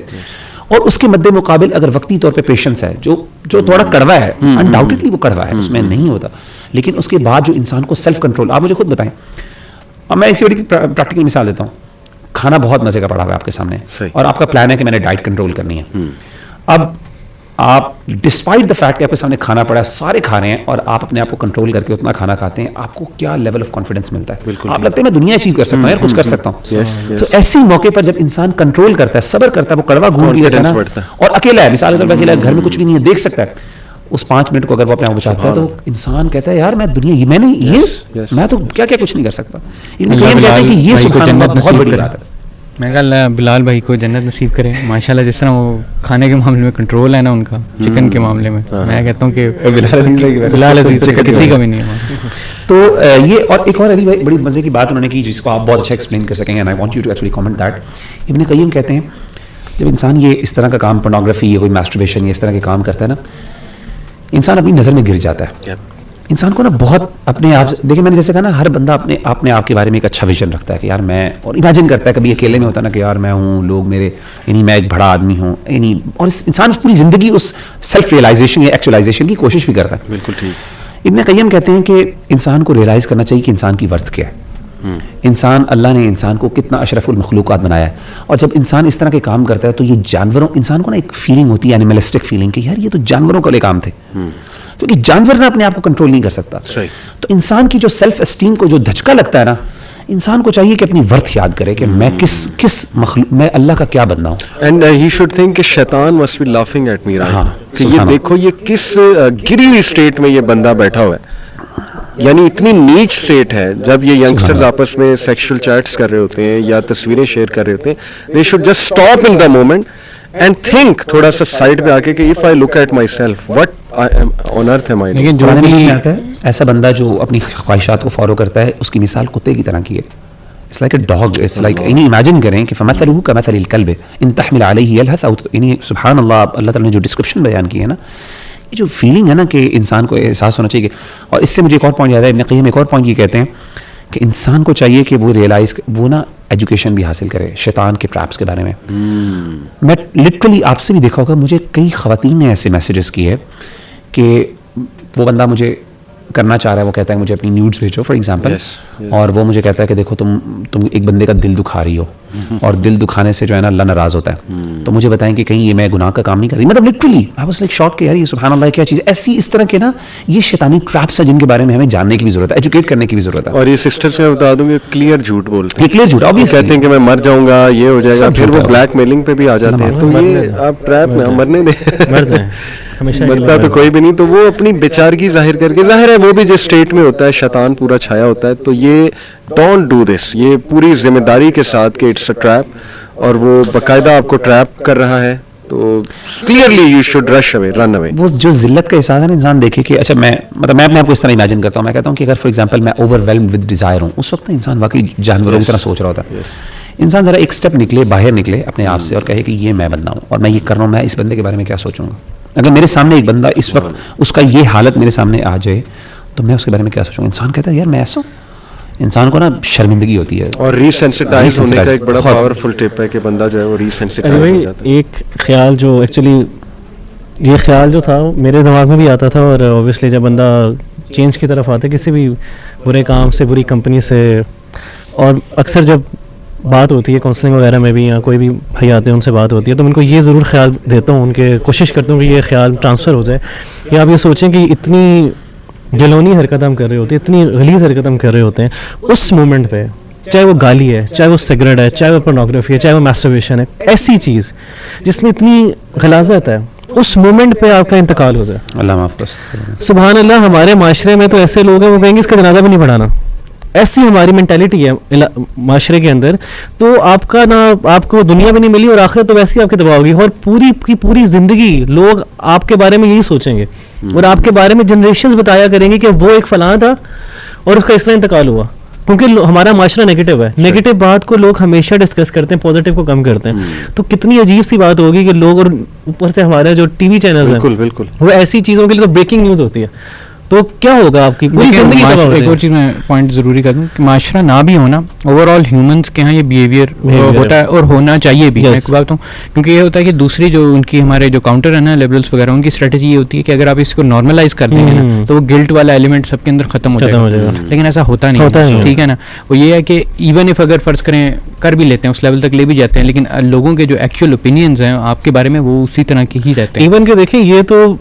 اور اس کے مد مقابل اگر وقتی طور پہ پیشنس ہے جو تھوڑا کڑوا ہے, انڈاؤٹڈلی وہ کڑوا ہے, اس میں نہیں ہوتا, لیکن اس کے بعد جو انسان کو سیلف کنٹرول. آپ مجھے خود بتائیں, اب میں ایسی بڑی پریکٹیکل مثال دیتا ہوں. کھانا بہت مزے کا پڑا ہوا ہے آپ کے سامنے اور آپ کا پلان ہے کہ میں نے ڈائٹ کنٹرول کرنی ہے. اب آپ ڈسپائٹ دا فیکٹ کہ آپ کے سامنے کھانا پڑا ہے, سارے کھا رہے ہیں اور آپ اپنے آپ کو کنٹرول کر کے اتنا کھانا کھاتے ہیں, آپ کو کیا لیول آف کانفیڈنس ملتا ہے. آپ لگتا ہے میں دنیا اچیو کر سکتا ہوں, یار کچھ کر سکتا ہوں. تو ایسے موقع پر جب انسان کنٹرول کرتا ہے, صبر کرتا ہے, وہ کڑوا گھوم بھی رہتا ہے نا, اور اکیلا ہے, مثال کے طور پر اکیلا ہے, گھر میں کچھ بھی نہیں ہے, دیکھ سکتا ہے, اس 5 منٹ کو اگر وہ اپنے آپ بچاتا ہے تو انسان کہتا ہے یار میں دنیا میں نے یہ میں تو کیا کیا کچھ نہیں کر سکتا. یہ سبحان اللہ بہت بڑی بات ہے. میں کہا اللہ بلال بھائی کو جنت نصیب کرے ماشاء اللہ. جس طرح وہ کھانے کے معاملے میں کنٹرول ہے نا ان کا, چکن کے معاملے میں, میں کہتا ہوں کہ بلال عزیز کسی کا بھی نہیں ہے. تو یہ اور ایک اور علی بھائی بڑی مزے کی بات انہوں نے کی جس کو آپ بہت اچھا ایکسپلین کر سکیں گے, and I want you to actually comment that. ابن قیم کہتے ہیں جب انسان یہ اس طرح کا کام پورنوگرافی یا کوئی میسٹربیشن یا اس طرح کے کام کرتا ہے نا, انسان اپنی نظر میں گر جاتا ہے. انسان کو نا بہت اپنے آپ, دیکھیں میں نے جیسے کہا نا, ہر بندہ اپنے آپ کے بارے میں ایک اچھا ویژن رکھتا ہے کہ یار میں, اور امیجن کرتا ہے کبھی اکیلے میں ہوتا ہے نا کہ یار میں ہوں, لوگ میرے, یعنی میں ایک بڑا آدمی ہوں, یعنی اور انسان پوری زندگی اس سیلف ریئلائزیشن یا ایکچولائزیشن کی کوشش بھی کرتا ہے. بالکل ٹھیک. ابن قیم کہتے ہیں کہ انسان کو ریئلائز کرنا چاہیے کہ انسان کی ورتھ کیا ہے. انسان, اللہ نے انسان کو کتنا اشرف المخلوقات بنایا ہے, اور جب انسان اس طرح کے کام کرتا ہے تو یہ جانوروں, انسان کو نا ایک فیلنگ ہوتی ہے اینیملسٹک فیلنگ کہ یار یہ تو جانوروں کے کام تھے, کیونکہ جانور نہ اپنے آپ کو کنٹرول نہیں کر سکتا. تو انسان کی جو سیلف اسٹیم کو جو دھچکا لگتا ہے نا, انسان کو چاہیے کہ اپنی ورتھ یاد کرے کہ میں کس مخلوق, میں اللہ کا کیا بندہ ہوں. اینڈ ہی شوڈ تھنک کہ شیطان must be laughing at me right, کہ یہ دیکھو یہ کس گری ہوئی اسٹیٹ میں یہ بندہ بیٹھا ہوا ہے, یعنی اتنی نیچ اسٹیٹ ہے. جب یہ ینگسٹرز آپس میں سیکشل چیٹس کر رہے ہوتے ہیں یا تصویریں شیئر کر رہے ہوتے ہیں, they should just stop in the moment and think, تھوڑا سا سائڈ پہ آ کے کہ if I look at myself what on earth am I. لیکن جو بھی آتا ہے ایسا بندہ جو اپنی خواہشات کو فالو کرتا ہے, اس کی مثال کتے کی طرح کی ہے. It's like a dog. It's like, یعنی امیجن کریں کہ فَمَثَلُهُ كَمَثَلِ الْكَلْبِ إِن تَحْمِلْ عَلَيْهِ يَلْهَثْ أَوْ, یعنی سبحان اللہ اللہ تعالیٰ نے جو ڈسکرپشن بیان کی ہے نا, یہ جو فیلنگ ہے نا کہ انسان کو احساس ہونا چاہیے. اور اس سے مجھے ایک اور پوائنٹ یاد ہے, ابن قیم ایک اور پوائنٹ یہ کہتے ہیں کہ انسان کو چاہیے کہ وہ ریئلائز, وہ نا ایجوکیشن بھی حاصل کرے شیطان کے ٹریپس کے بارے میں. میں لٹرلی آپ سے بھی دیکھا ہوگا, مجھے کئی خواتین نے ایسے میسیجز کیے کہ وہ بندہ مجھے کرنا چاہ رہا ہے, وہ کہتا ہے مجھے اپنی نیوڈز بھیجو فار ایگزامپل, اور وہ مجھے کہتا ہے کہ دیکھو تم ایک بندے کا دل دکھا رہی ہو, اور دل دکھانے سے جو ہے نا اللہ ناراض ہوتا ہے, تو مجھے بتائیں کہ کہیں یہ میں گناہ کا کام نہیں کر رہی. مطلب لٹرلی آئی واز لائک شاک کہ یار یہ سبحان اللہ کیا چیز ہے. ایسی اس طرح کے نا یہ شیطانی ٹریپس ہیں جن کے بارے میں ہمیں جاننے کی بھی ضرورت ہے, ایجوکیٹ کرنے کی بھی ضرورت ہے. اور یہ سسٹرز میں بتا دوں کہ کلیئر جھوٹ بولتے ہیں, کلیئر جھوٹ کہتے ہیں کہ میں مر جاؤں گا, یہ ہو جائے گا, پھر وہ بلیک میلنگ پہ بھی آ جاتے ہیں. تو یہ آپ ٹریپ میں مرنے دیں, مرتا تو کوئی بھی نہیں. تو وہ اپنی بیچارگی ظاہر کر کے, ظاہر ہے وہ بھی جس اسٹیٹ میں ہوتا ہے شیطان پورا چھایا ہوتا ہے, تو یہ ڈونٹ ڈو دس, یہ پوری ذمہ داری کے ساتھ کہ اٹس اے ٹریپ, اور وہ باقاعدہ آپ کو ٹریپ کر رہا ہے. تو clearly you should rush away, run away. وہ جو ذلت کا احساس ہے نا انسان دیکھے کہ اچھا میں اپنے آپ کو اس طرح امیجن کرتا ہوں, میں کہتا ہوں کہ اگر فار ایگزامپل میں اوور ویلمڈ ود ڈیزائر ہوں, اس وقت انسان واقعی جانوروں کی طرح سوچ رہا ہوتا ہے. انسان ذرا ایک اسٹیپ نکلے, باہر نکلے اپنے آپ سے اور کہے کہ یہ میں بندہ ہوں اور میں یہ کر رہا ہوں, میں اس بندے کے بارے میں کیا سوچوں گا. اگر میرے سامنے ایک بندہ اس وقت اس کا یہ حالت میرے سامنے آ جائے تو میں اس کے بارے میں کیا سوچوں گا. انسان کہتا ہے یار میں ایسا ہوں, انسان کو نا شرمندگی ہوتی ہے. اور ریسینسٹائز ہونے کا ایک بڑا پاورفل ٹپ ہے کہ بندہ جو ہے وہ ریسینسٹائز ہو جاتا ہے. ایک خیال جو ایکچولی یہ خیال جو تھا میرے دماغ میں بھی آتا تھا, اور اوبیسلی جب بندہ چینج کی طرف آتا ہے کسی بھی برے کام سے, بری کمپنی سے, اور اکثر جب بات ہوتی ہے کاؤنسلنگ وغیرہ میں بھی یا کوئی بھی بھائی آتے ہیں ان سے بات ہوتی ہے تو ان کو یہ ضرور خیال دیتا ہوں, ان کے کوشش کرتا ہوں کہ یہ خیال ٹرانسفر ہو جائے کہ آپ یہ سوچیں کہ اتنی جلونی حرکت ہم کر رہے ہوتے ہیں, اتنی غلیظ حرکت ہم کر رہے ہوتے ہیں اس مومنٹ پہ, چاہے وہ گالی ہے, چاہے وہ سگریٹ ہے, چاہے وہ پورنوگرافی ہے, چاہے وہ میسٹربیشن ہے, ایسی چیز جس میں اتنی غلاظت ہے, اس مومنٹ پہ آپ کا انتقال ہو جائے. اللہ معاف کرے. سبحان اللہ, ہمارے معاشرے میں تو ایسے لوگ ہیں وہ کہیں گے اس کا جنازہ بھی نہیں پڑھانا, ایسی ہماری مینٹیلٹی ہے معاشرے کے اندر. تو آپ کا نہ آپ کو دنیا بھی نہیں ملی اور آخرت تو ویسے ہی آپ کی تباہ ہوگی, اور پوری کی پوری زندگی لوگ آپ کے بارے میں یہی سوچیں گے اور آپ کے بارے میں جنریشنز بتایا کریں گے کہ وہ ایک فلاں تھا اور اس کا اس طرح انتقال ہوا, کیونکہ ہمارا معاشرہ نیگیٹو ہے. نیگیٹو بات کو لوگ ہمیشہ ڈسکس کرتے ہیں, پازیٹیو کو کم کرتے ہیں. تو کتنی عجیب سی بات ہوگی کہ لوگ, اور اوپر سے ہمارے جو ٹی وی چینلز ہیں بالکل وہ ایسی چیزوں کے لیے تو بریکنگ نیوز ہوتی ہے, تو کیا ہوگا آپ کی پوری زندگی. ایک اور چیز میں پوائنٹ ضروری کر دوں کہ معاشرہ نہ بھی ہونا, اوور آل ہیومنس کے ہاں یہ بیہیویئر ہوتا ہے اور ہونا چاہیے بھی. میں ایک بات ہوں, کیونکہ یہ ہوتا ہے کہ دوسری جو ان کی ہمارے جو کاؤنٹر ہے نا لیبرلس وغیرہ, ان کی اسٹریٹجی یہ ہوتی ہے کہ اگر آپ اس کو نارملائز کر دیں گے نا تو وہ گلٹ والا ایلیمنٹ سب کے اندر ختم ہو جائے گا. لیکن ایسا ہوتا نہیں, ٹھیک ہے نا. وہ یہ ہے کہ ایون اف اگر فرض کریں کر بھی لیتے ہیں, اس لیول تک لے بھی جاتے ہیں, لیکن لوگوں کے جو ایکچوئل اوپینینز ہیں آپ کے بارے میں وہ اسی طرح کے ہی رہتے ہیں. ایون کہ دیکھیں یہ تو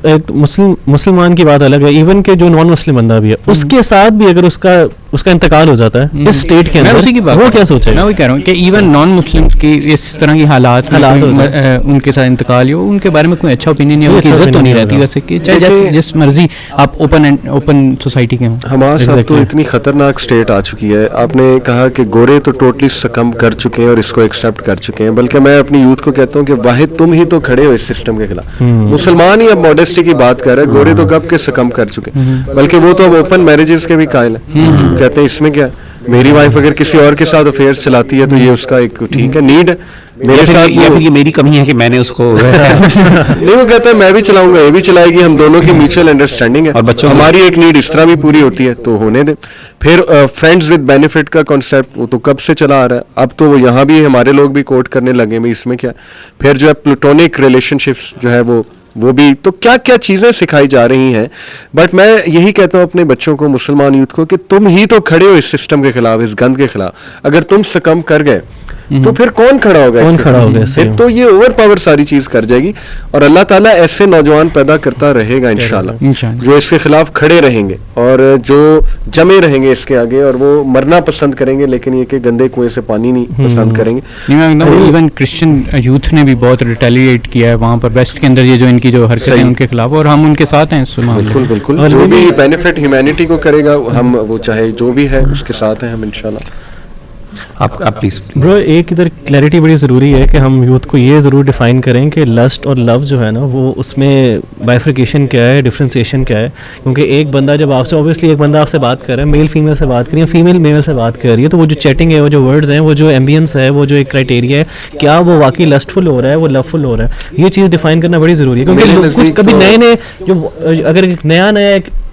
مسلمان کی بات الگ ہے, ایون کہ جو نان مسلم بندہ بھی ہے اس کے ساتھ بھی اگر اس کا انتقال ہو جاتا ہے اس اسٹیٹ کے اندر, اسی کی بات وہ کیا سوچے. میں وہی کہہ رہا ہوں کہ ایون نان مسلم کی اس طرح کی حالات ان کے ساتھ انتقال ہو, ان کے بارے میں کوئی اچھا اوپینین نہیں ہے, ان کی عزت تو نہیں رہتی ویسے کہ چاہے جس مرضی آپ اوپن سوسائٹی کے ہوں. ہمارے ساتھ تو اتنی خطرناک اسٹیٹ آ چکی ہے. آپ نے کہا کہ گورے تو ٹوٹلی سکم کر چکے ہیں اور اس کو ایکسیپٹ کر چکے ہیں, بلکہ میں اپنی یوتھ کو کہتا ہوں کہ واحد تم ہی تو کھڑے ہو اس سسٹم کے خلاف. مسلمان ہی اب ماڈیسٹی کی بات کر رہے ہیں, گورے تو کب کے سکم کر چکے, بلکہ وہ تو اب اوپن میرجز کے بھی قائل ہیں. کہتے ہیں اس میں کیا, میری وائف اگر کسی اور کے ساتھ افیئرس چلاتی ہے تو یہ اس کا ایک ٹھیک ہے نیڈ ہے, میرے ساتھ یہ میری کمی ہے کہ میں نے اس کو نہیں, وہ کہتا ہے میں بھی چلاؤں گا, یہ بھی چلائے گی, ہم دونوں کی میوچل انڈرسٹینڈنگ ہے, اور بچوں ہماری ایک نیڈ اس طرح بھی پوری ہوتی ہے تو ہونے دیں. پھر فرینڈز ود بینیفٹ کا کانسیپٹ وہ تو کب سے چلا آ رہا ہے, اب تو وہ یہاں بھی ہمارے لوگ بھی کوٹ کرنے لگے ہیں, اس میں کیا. پھر جو ہے پلوٹونک ریلیشن شپس جو ہے وہ بھی, تو کیا کیا چیزیں سکھائی جا رہی ہیں. بٹ میں یہی کہتا ہوں اپنے بچوں کو, مسلمان یوتھ کو, کہ تم ہی تو کھڑے ہو اس سسٹم کے خلاف, اس گند کے خلاف. اگر تم سکم کر گئے تو پھر کون کھڑا ہوگا, پھر تو یہ اوور پاور ساری چیز کر جائے گی. اور اللہ تعالیٰ ایسے نوجوان پیدا کرتا رہے گا انشاءاللہ جو اس کے خلاف کھڑے رہیں گے اور جو جمے رہیں گے اس کے آگے, اور وہ مرنا پسند کریں گے لیکن یہ کہ گندے کنویں سے پانی نہیں پسند کریں گے. ایون کرسچن یوتھ نے بھی بہت ریٹیلیٹ کیا ہے وہاں پر ویسٹ کے اندر, یہ جو ان کی جو حرکتیں ہیں ان کے خلاف, اور ہم ان کے ساتھ ہیں. بالکل بالکل, جو بھی بینیفٹ ہیومینٹی کو کرے گا ہم, وہ چاہے جو بھی ہے اس کے ساتھ ہیں ہم انشاءاللہ. آپ پلیز برو ایک ادھر کلیئرٹی بڑی ضروری ہے کہ ہم یوتھ کو یہ ضرور ڈیفائن کریں کہ لسٹ اور لو جو ہے نا وہ اس میں بائفرکیشن کیا ہے, ڈفرینسیشن کیا ہے. کیونکہ ایک بندہ جب آپ سے, اوبیسلی ایک بندہ آپ سے بات کر رہا ہے, میل فیمیل سے بات کر رہی ہے, فیمیل میل سے بات کر رہی ہے, تو وہ جو چیٹنگ ہے, وہ جو ورڈز ہیں, وہ جو ایمبینس ہے, وہ جو ایک کرائٹیریا ہے, کیا وہ واقعی لسٹ فل ہو رہا ہے, وہ لو فل ہو رہا ہے, یہ چیز ڈیفائن کرنا بڑی ضروری ہے. کیونکہ کچھ کبھی نئے جو اگر نیا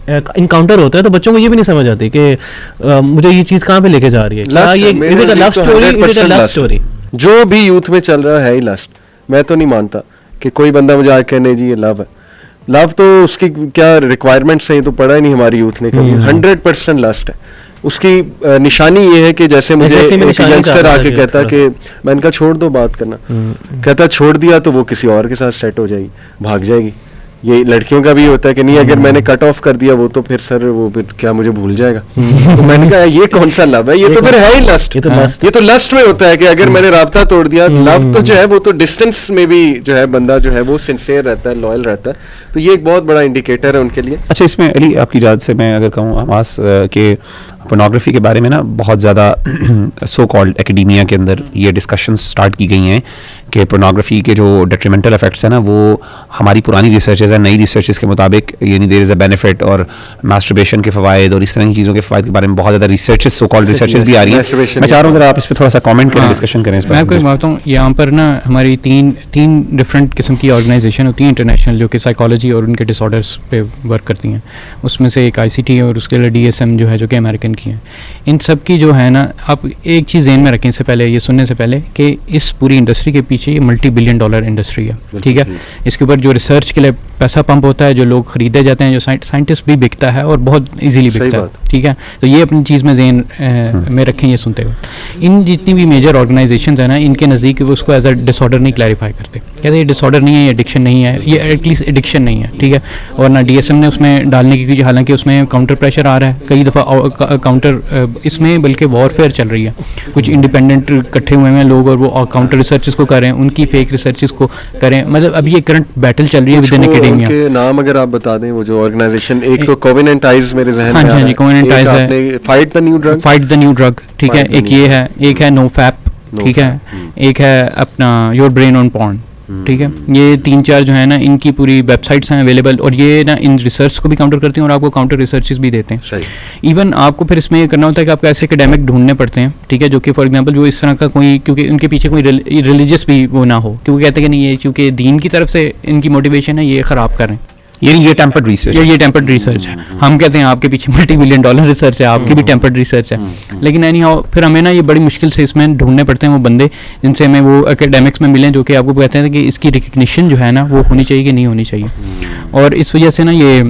انکاؤنٹر ہوتا ہے تو بچوں کو یہ بھی نہیں سمجھ آتی کہ مجھے یہ چیز کہاں پہ لے کے جا رہی ہے. جو بھی یوتھ میں چل رہا ہے ہی لسٹ. میں تو نہیں مانتا کہ کوئی بندہ مجھے آ کے کہنے جی یہ لو ہے. لو تو اس کی کیا ریکوائرمنٹس ہیں, تو پڑھا ہی نہیں ہماری یوتھ نے کبھی. 100% لسٹ ہے. اس کی نشانی یہ ہے کہ جیسے مجھے ایک ینگسٹر آ کے کہتا کہ میں ان کا چھوڑ دو بات کرنا, کہتا چھوڑ دیا تو وہ کسی اور کے ساتھ سیٹ ہو جائے گی, بھاگ جائے گی. یہ لڑکیوں کا بھی ہوتا ہے کہ نہیں, اگر میں نے کٹ آف کر دیا وہ تو پھر سر وہ پھر کیا مجھے بھول جائے گا. تو میں نے کہا یہ کون سا لو ہے, یہ تو پھر ہے ہی لسٹ. یہ تو لسٹ میں ہوتا ہے کہ اگر میں نے رابطہ توڑ دیا. لو تو جو ہے وہ تو ڈسٹینس میں بھی جو ہے بندہ جو ہے وہ سنسیئر رہتا ہے, لوئل رہتا ہے, تو یہ ایک بہت بڑا انڈیکیٹر ہے ان کے لیے. اچھا, اس میں علی آپ کی اجازت سے میں اگر کہوں حماس کہ پورنوگرافی کے بارے میں نا بہت زیادہ سو کالڈ ایکیڈیمیا کے اندر یہ ڈسکشنز اسٹارٹ کی گئی ہیں کہ پورنوگرافی کے جو ڈیٹریمنٹل افیکٹس ہیں نا وہ ہماری پرانی ریسرچز ہیں، نئی ریسرچز کے مطابق یعنی دیر از اے بینیفٹ، اور ماسٹربیشن کے فوائد اور اس طرح کی چیزوں کے فوائد کے بارے میں بہت زیادہ ریسرچز سو کالڈ ریسرچز بھی آ رہی ہیں. میں چاہ رہا ہوں اگر آپ اس پہ تھوڑا سا کامنٹ کریں، ڈسکشن کریں اس پہ. میں آپ کو بتاتا ہوں یہاں پر نا ہماری تین ڈفرینٹ قسم کی آرگنائزیشن ہوتی ہیں انٹرنیشنل، جو کہ سائیکالوجی اور ان کے ڈس آرڈرس پہ ورک کرتی ہیں. اس میں سے ایک ICT ہے اور اس کے علاوہ DSM جو ہے جو کہ امریکن کی ہیں. ان سب کی جو ہے نا آپ ایک چیز ذہن میں رکھیں اس سے پہلے، یہ سننے سے پہلے، کہ اس پوری انڈسٹری کے پیچھے یہ $multi-billion انڈسٹری ہے. ٹھیک ہے، اس کے اوپر جو ریسرچ کے لیے پیسہ پمپ ہوتا ہے، جو لوگ خریدے جاتے ہیں، جو سائنٹسٹ بھی بکتا ہے اور بہت ایزیلی بکتا ہے. ٹھیک ہے، تو یہ اپنی چیز میں ذہن میں رکھیں یہ سنتے ہوئے. ان جتنی بھی میجر آرگنائزیشنز ہیں نا، ان کے نزدیک وہ اس کو ایز اے ڈس آرڈر نہیں کلیریفائی کرتے. کہتے ہیں یہ ڈس آرڈر نہیں ہے، یہ ایڈکشن نہیں ہے، یہ ایٹ لیسٹ ایڈکشن نہیں ہے. ٹھیک ہے، اور نہ DSM نے اس میں ڈالنے کی، کیونکہ حالانکہ اس میں کاؤنٹر پریشر آ رہا ہے کئی دفعہ، کاؤنٹر اس میں بلکہ وارفیئر چل رہی ہے. کچھ انڈیپینڈنٹ اکٹھے ہوئے ہیں لوگ اور وہ کاؤنٹر ریسرچز کو کریں، ان کی فیک ریسرچز کو کریں. مطلب اب یہ کرنٹ بیٹل چل رہی ہے ود ان ایکیڈیمیا. کے نام اگر آپ بتا دیں وہ جو آرگنائزیشن، ایک تو کووننٹ آئیز میرے ذہن میں، ہاں جی کووننٹ آئیز ہے، فائٹ دا نیو ڈرگ. ٹھیک ہے، ایک یہ ہے، ایک ہے نو فیپ. ٹھیک ہے، ایک ہے اپنا یور برین آن پورن. ٹھیک ہے، یہ 3-4 جو ہے نا ان کی پوری ویب سائٹس ہیں اویلیبل، اور یہ نا ان ریسرچ کو بھی کاؤنٹر کرتی ہیں اور آپ کو کاؤنٹر ریسرچز بھی دیتے ہیں. ایون آپ کو پھر اس میں یہ کرنا ہوتا ہے کہ آپ کو ایسے اکیڈیمک ڈھونڈنے پڑتے ہیں. ٹھیک ہے، جو کہ فار ایگزامپل جو اس طرح کا کوئی، کیونکہ ان کے پیچھے کوئی ریلیجس بھی وہ نہ ہو، کیونکہ کہتے ہیں کہ نہیں یہ چونکہ دین کی طرف سے ان کی موٹیویشن ہے، یہ خراب کر رہے ہیں. یہ ٹیمپرڈ ریسرچ، یہ ٹیمپرڈ ریسرچ ہے. ہم کہتے ہیں آپ کے پیچھے $multi-billion ریسرچ ہے، آپ کی بھی ٹیمپرڈ ریسرچ ہے. لیکن اینی ہاؤ پھر ہمیں نا یہ بڑی مشکل سے اس میں ڈھونڈنے پڑتے ہیں وہ بندے جن سے ہمیں وہ اکیڈیمکس میں ملیں، جو کہ آپ کو کہتے ہیں کہ اس کی ریکگنیشن جو ہے نا وہ ہونی چاہیے کہ نہیں ہونی چاہیے. اور اس وجہ سے نا یہ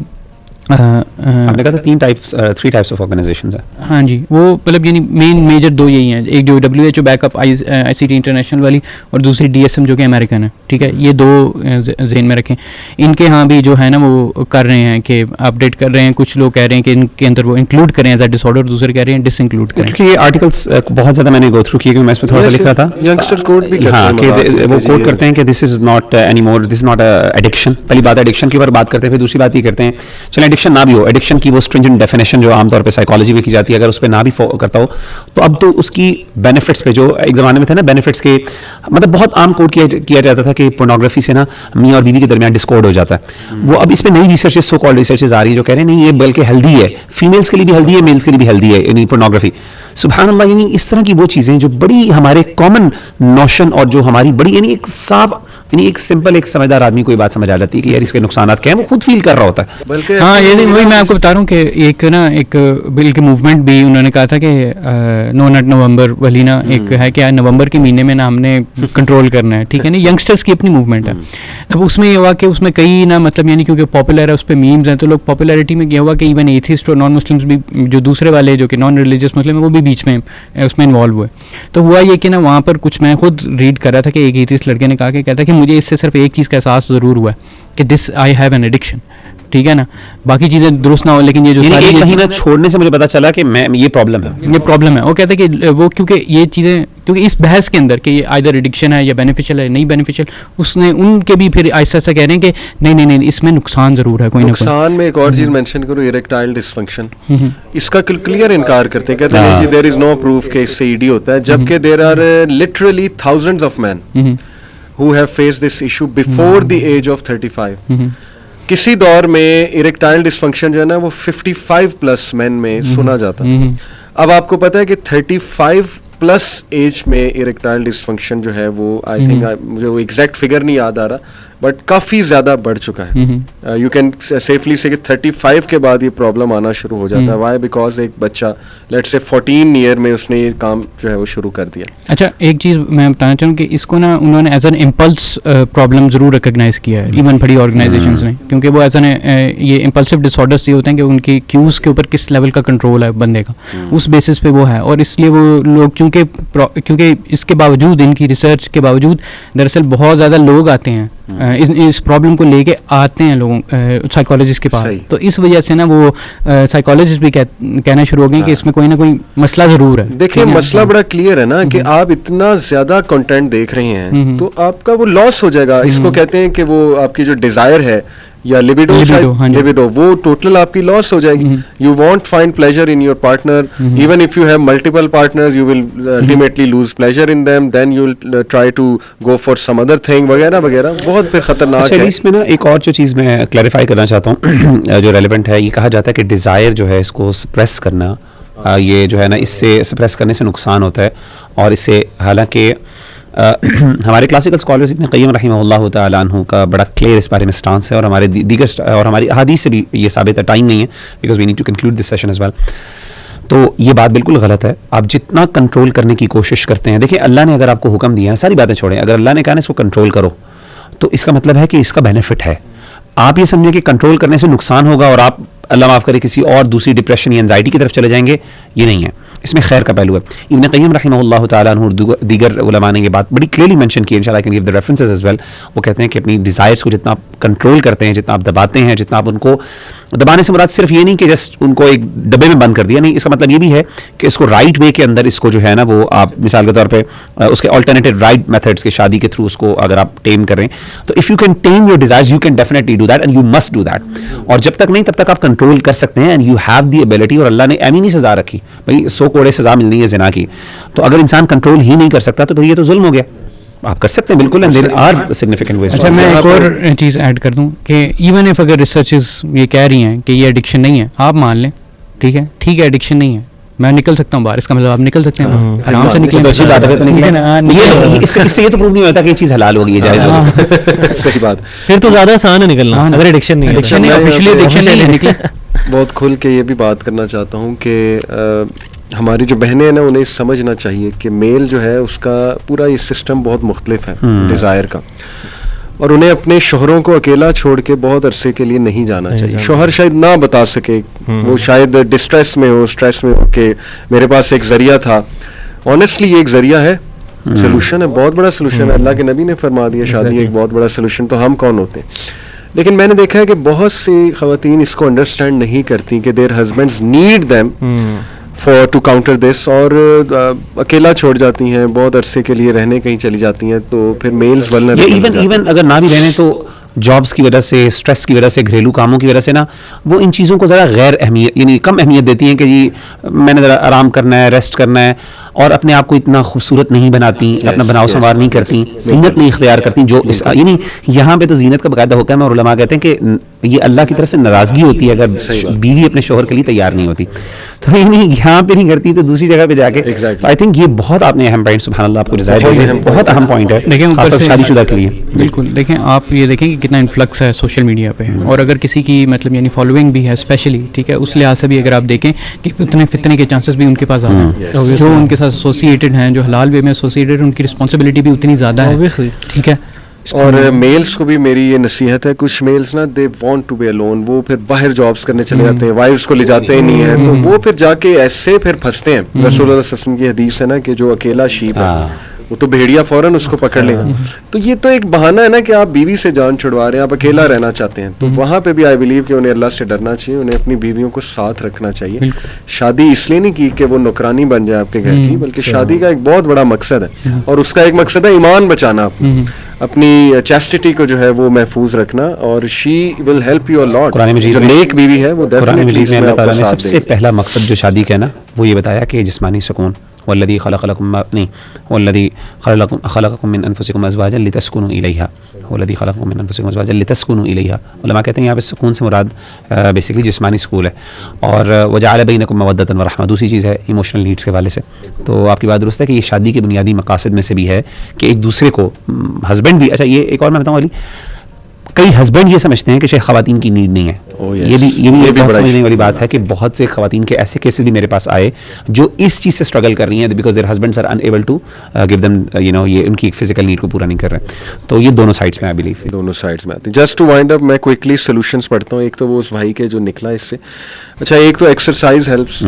آپ نے کہا تھا 3 ٹائپس آف آرگنائزیشنز ہیں. ہاں جی، وہ مطلب یعنی میجر 2 یہی ہیں، ایک جو WHO back up ICT international والی، اور دوسری DSM جو کہ امریکن ہے. ٹھیک ہے، یہ 2 ذہن میں رکھیں. ان کے ہاں بھی جو ہے نا وہ کر رہے ہیں کہ اپڈیٹ کر رہے ہیں. کچھ لوگ کہہ رہے ہیں کہ ان کے اندر وہ انکلوڈ کریں ایز اے ڈس آرڈر، دوسرے کہہ رہے ہیں ڈس انکلوڈ کریں. کیونکہ یہ آرٹیکلس بہت زیادہ میں نے گو تھرو کیے، کیونکہ میں اس میں تھوڑا سا لکھ رہا تھا. ینگسٹرز کوٹ بھی ہاں کہ وہ کوٹ کرتے ہیں کہ this is not any more, this is not addiction. پہلی بات ایڈکشن کے اوپر بات کرتے ہیں، پھر دوسری بات یہ کرتے ہیں چلیں ایڈکشن نہ بھی ہو، ایڈکشن کی وہ اسٹرنجنٹ ڈیفینیشن جو عام طور پہ سائیکالوجی میں کی جاتی ہے، اگر اس پہ نہ بھی کرتا ہو تو اب تو اس کی بینیفٹس پہ، جو ایک زمانے میں تھے نا بینیفٹس کے، مطلب بہت عام کوٹ کیا جاتا تھا کہ پورنوگرافی سے نا میاں اور بیوی کے درمیان ڈسکارڈ ہو جاتا ہے. وہ اب اس پہ نئی ریسرچز سو کالڈ ریسرچز آ رہی ہیں جو کہہ رہے ہیں نہیں یہ بلکہ ہیلدی ہے، فیمیلز کے لیے بھی ہیلدی ہے، میلز کے لیے بھی ہیلدی ہے یعنی پورنوگرافی. سبحان اللہ، یعنی اس طرح کی وہ چیزیں جو بڑی ہمارے کامن نوشن اور جو ہماری بڑی یعنی ایک صاف، یعنی ایک سمپل ایک سمجھدار آدمی کو یہ بات سمجھ آ جاتی ہے کہ یار اس کے نقصانات کیا ہیں، وہ خود فیل کر رہا ہوتا ہے. بلکہ ہاں یہ وہی میں آپ کو بتا رہا ہوں کہ ایک بل کے موومنٹ بھی انہوں نے کہا تھا کہ نو نٹ نومبر والی نا ایک ہے کہ نومبر کے مہینے میں نا ہم نے کنٹرول کرنا ہے. ٹھیک ہے نا، ینگسٹرس کی اپنی موومنٹ ہے. اب اس میں یہ ہوا کہ اس میں کئی نا مطلب یعنی کیونکہ پاپولر ہے، اس پہ میمز ہیں، تو لوگ پاپولیرٹی میں یہ ہوا کہ ایون ایتھیسٹ اور نان مسلمس بھی، جو دوسرے والے جو کہ نان ریلیجیس مسلم ہیں، وہ بھی بیچ میں اس میں انوالو ہوئے. تو ہوا یہ کہ نا وہاں پر کچھ میں خود ریڈ کر رہا تھا کہ ایک ایتھیسٹ لڑکے نے کہا کہ کہتا ہے کہ مجھے اس سے صرف ایک چیز کا احساس ضرور ہوا ہے کہ دس آئی ہیو این ایڈکشن. ٹھیک ہے نا، باقی چیزیں درست نہ ہو لیکن یہ جو ساری کہیں نہ چھوڑنے سے مجھے پتا چلا کہ میں یہ پرابلم ہے، یہ پرابلم ہے. وہ کہتے ہیں کہ وہ کیونکہ یہ چیزیں کیونکہ اس بحث کے اندر کہ یہ آئدر ایڈکشن ہے یا بینیفیشل ہے نہیں بینیفیشل، اس نے ان کے بھی پھر ایسا ایسا کہہ رہے ہیں کہ نہیں اس میں نقصان ضرور ہے کوئی نہ کوئی. نقصان میں ایک اور چیز مینشن کروں، ایریکٹائل ڈسفنکشن، اس کا کلیئر انکار کرتے ہیں، کہتے ہیں جی دیر از نو پروف کہ اس سے ED ہوتا ہے، جبکہ there are literally thousands of men who have faced this issue before the age of 35. کسی دور میں اریکٹائل ڈسفنکشن جو ہے نا وہ 55+ مین میں سنا جاتا. اب آپ کو پتا ہے کہ 35+ ایج میں اریکٹائل ڈسفنکشن جو ہے وہ آئی تھنک مجھے وہ ایگزیکٹ فگر نہیں یاد آ رہا بٹ کافی زیادہ بڑھ چکا ہے. یو کین سیفلی سے کہ 35 کے بعد یہ پرابلم آنا شروع ہو جاتا ہے. وائی؟ بیکاز ایک بچہ لیٹ سے 14 ایئر میں اس نے یہ کام جو ہے وہ شروع کر دیا. اچھا ایک چیز میں بتانا چاہوں کہ اس کو نا انہوں نے ایز این امپلس پرابلم ضرور ریکگنائز کیا ہے ایون بڑی آرگنائزیشنز نے، کیونکہ وہ ایز این یہ امپلسو ڈس آرڈرس یہ ہوتے ہیں کہ ان کی کیوز کے اوپر کس لیول کا کنٹرول ہے بندے کا، اس بیسس پہ وہ ہے. اور اس لیے وہ لوگ کیونکہ اس کے باوجود ان کی ریسرچ کے باوجود دراصل بہت زیادہ لوگ آتے ہیں اس پرابلم کو لے کے آتے ہیں لوگوں سائیکالوجسٹ کے پاس. تو اس وجہ سے نا وہ سائیکالوجسٹ بھی کہنا شروع ہو گئے کہ اس میں کوئی نہ کوئی مسئلہ ضرور ہے. دیکھیں مسئلہ بڑا کلیئر ہے نا کہ آپ اتنا زیادہ کنٹینٹ دیکھ رہے ہیں تو آپ کا وہ لاس ہو جائے گا. اس کو کہتے ہیں کہ وہ آپ کی جو ڈیزائر ہے یا libido وہ ٹوٹل آپ کی لاس ہو جائے گی. You won't find pleasure in your partner. Even if you have multiple partners, you will ultimately lose pleasure in them. Then you will try to go for some other thing وغیرہ وغیرہ. بہت پھر خطرناک ہے. اس میں نا ایک اور جو چیز میں کلیریفائی کرنا چاہتا ہوں جو ریلیونٹ ہے, یہ کہا جاتا ہے کہ ڈیزائر جو ہے اس کو سپریس کرنا, یہ جو ہے نا اس سے سپریس کرنے سے نقصان ہوتا ہے. اور اس سے حالانکہ ہمارے کلاسیکل اسکالرز ابن قیم رحمہ اللہ تعالیٰ عنہ کا بڑا کلیئر اس بارے میں اسٹانس ہے, اور ہمارے دیگر اور ہماری احادیث سے بھی یہ ثابت ہے. ٹائم نہیں ہے because we need to conclude this session as well. تو یہ بات بالکل غلط ہے. آپ جتنا کنٹرول کرنے کی کوشش کرتے ہیں, دیکھیں اللہ نے اگر آپ کو حکم دیا ہے, ساری باتیں چھوڑیں, اگر اللہ نے کہا نا اس کو کنٹرول کرو, تو اس کا مطلب ہے کہ اس کا بینیفٹ ہے. آپ یہ سمجھیں کہ کنٹرول کرنے سے نقصان ہوگا اور آپ اللہ معاف کرے کسی اور دوسری ڈپریشن یا انزائٹی کی طرف چلے جائیں گے, یہ نہیں ہے. اس میں خیر کا پہلو ہے. ابن قیم رحمہ اللہ تعالیٰ عنہ اور دیگر علماء نے یہ بات بڑی کلیئرلی مینشن کی, انشاءاللہ I can give the references as well. وہ کہتے ہیں کہ اپنی ڈیزائرس کو جتنا آپ کنٹرول کرتے ہیں, جتنا آپ دباتے ہیں, جتنا آپ ان کو دبانے سے مراد صرف یہ نہیں کہ جسٹ ان کو ایک ڈبے میں بند کر دیا, نہیں, اس کا مطلب یہ بھی ہے کہ اس کو رائٹ وے کے اندر اس کو جو ہے نا وہ آپ مثال کے طور پہ اس کے آلٹرنیٹیو رائٹ میتھڈس کے شادی کے تھرو اس کو اگر آپ ٹیم کریں, تو if you can team your desires you can definitely do that and you must do that. اور جب تک نہیں تب تک آپ کنٹرول کر سکتے ہیں and you have the ability. اور اللہ نے ایمی نہیں سزا رکھی بھائی 100 کوڑے سزا ملنی ہے زنا کی, تو اگر انسان کنٹرول ہی نہیں کر سکتا تو یہ تو ظلم ہو گیا. آپ کر سکتے ہیں بالکل, اینڈ دیر آر سگنیفیکنٹ ویز. اچھا, میں ایک اور چیز ایڈ کر دوں کہ ایون ایف اگر ریسرچز یہ کہہ رہی ہیں کہ یہ ایڈکشن نہیں ہے, آپ مان لیں ٹھیک ہے ایڈکشن نہیں ہے, میں نکل سکتا ہوں باہر, اس کا مطلب آپ نکل سکتے ہیں آرام سے نکلیں, تو اچھی بات ہے. تو نکلیں, اس سے یہ تو پروو نہیں ہوتا کہ یہ چیز حلال ہوگی, یہ جائز ہوگی. صحیح بات. پھر تو زیادہ آسان ہے نکلنا اگر ایڈکشن نہیں ہے. آفیشلی ایڈکشن نہیں ہے, نکلیں. بہت کھل کے یہ بھی بات کرنا چاہتا ہوں کہ ہماری جو بہنیں ہیں نا, انہیں سمجھنا چاہیے کہ میل جو ہے اس کا پورا یہ سسٹم بہت مختلف ہے ڈیزائر کا, اور انہیں اپنے شوہروں کو اکیلا چھوڑ کے بہت عرصے کے لیے نہیں جانا چاہیے. شوہر شاید نہ بتا سکے, وہ شاید ڈسٹریس میں ہو, اسٹریس میں ہو کہ میرے پاس ایک ذریعہ تھا. آنیسٹلی یہ ایک ذریعہ ہے, سولوشن ہے, بہت بڑا سولوشن ہے. اللہ کے نبی نے فرما دیا شادی ایک بہت بڑا سولوشن, تو ہم کون ہوتے ہیں؟ لیکن میں نے دیکھا ہے کہ بہت سی خواتین اس کو انڈرسٹینڈ نہیں کرتی کہ their husbands need them for to counter this, اور اکیلا چھوڑ جاتی ہیں, بہت عرصے کے لیے رہنے کہیں چلی جاتی ہیں, تو پھر میلز ولنریبل. ایون اگر نہ بھی رہنے تو جابس کی وجہ سے, اسٹریس کی وجہ سے, گھریلو کاموں کی وجہ سے نا, وہ ان چیزوں کو ذرا غیر اہمیت یعنی کم اہمیت دیتی ہیں کہ جی میں نے ذرا آرام کرنا ہے, ریسٹ کرنا ہے, اور اپنے آپ کو اتنا خوبصورت نہیں بناتی, اپنا بناؤ سنوار نہیں کرتی, زینت نہیں اختیار کرتی. جو یعنی یہاں پہ تو زینت کا باقاعدہ حکم ہے, اور علماء کہتے ہیں کہ یہ اللہ کی طرف سے ناراضگی ہوتی ہے اگر بیوی اپنے شوہر کے لیے تیار نہیں ہوتی. تو یعنی یہاں پہ نہیں کرتی تو دوسری جگہ پہ جا کے. آئی تھنک یہ بہت آپ نے اہم پوائنٹ, سبحان اللہ, آپ کو ڈیزائر بہت اہم پوائنٹ ہے, خاص طور شادی شدہ کے لیے. بالکل. دیکھیں آپ یہ دیکھیں کہ کتنا انفلکس ہے سوشل میڈیا پہ, اور اگر کسی کی مطلب یعنی فالوئنگ بھی ہے اسپیشلی, ٹھیک ہے, اس لحاظ سے بھی اگر آپ دیکھیں کہ اتنے فتنے کے چانسز بھی ان کے پاس آتے ہیں, جو ان کے ساتھ ایسوسیٹڈ ہیں, جو حلال وے میں ایسوسیٹڈ, ان کی رسپانسبلٹی بھی اتنی زیادہ ہے, ٹھیک ہے. اور میلز کو بھی میری یہ نصیحت ہے, کچھ میلز نا they want to be alone, وہ پھر باہر جابس کرنے چلے جاتے ہیں, وائفز کو لے جاتے ہی نہیں ہیں, تو وہ پھر جا کے ایسے پھر پھنستے ہیں. رسول اللہ صلی اللہ علیہ وسلم کی حدیث ہے نا کہ جو اکیلا شیپ ہے وہ تو بھیڑیا فوراً اس کو پکڑ لے گا. تو یہ تو ایک بہانہ ہے نا کہ آپ بیوی سے جان چھڑوا رہے ہیں, آپ اکیلا رہنا چاہتے ہیں. تو وہاں پہ بھی آئی بلیو کہ انہیں اللہ سے ڈرنا چاہیے, انہیں اپنی بیویوں کو ساتھ رکھنا چاہیے. شادی اس لیے نہیں کی کہ وہ نوکرانی بن جائے آپ کے گھر کی, بلکہ شادی کا ایک بہت بڑا مقصد ہے, اور اس کا ایک مقصد ہے ایمان بچانا, اپنی چیسٹٹی کو جو ہے وہ محفوظ رکھنا, اور شی ول ہیلپ یو ا لاٹ. قرآن مجید جو نیک بیوی ہے وہ قرآن مجید میں اللہ تعالیٰ نے سب سے دے. پہلا مقصد جو شادی کا ہے نا, وہ یہ بتایا کہ جسمانی سکون. والذی خلق لکم والذی خلقکم من انفسکم ازواجا لتسکنوا الیہا, والذی خلقکم من انفسکم ازواجا لتسکنوا الیہا. علماء کہتے ہیں یہاں پہ سکون سے مراد بیسیکلی جسمانی سکون ہے, اور وجعل بینکم مودۃ ورحمۃ دوسری چیز ہے ایموشنل نیڈس کے حوالے سے. تو آپ کی بات درست ہے کہ یہ شادی کے بنیادی مقاصد میں سے بھی ہے کہ ایک دوسرے کو ہسبینڈ بھی. اچھا یہ ایک اور میں بتاؤں علی, کئی ہسبینڈ یہ سمجھتے ہیں کہ شاید خواتین کی نیڈ نہیں ہے. یہ بھی بہت سمجھنے والی بات ہے کہ بہت سے خواتین کے ایسے کیسز بھی میرے پاس آئے جو اس چیز سے اسٹرگل کر رہی ہیں because their husbands are unable to give them you know, یہ ان کی ایک فزیکل نیڈ کو پورا نہیں کر رہے. تو یہ دونوں سائڈس میں آئی بلیو, دونوں سائڈس میں آتی ہیں. جسٹ ٹو وائنڈ اپ میں کوئکلی سولوشنس پڑھتا ہوں. ایک تو وہ اس بھائی کے جو نکلا اس سے, اچھا ایک تو ایکسرسائز ہیلپس.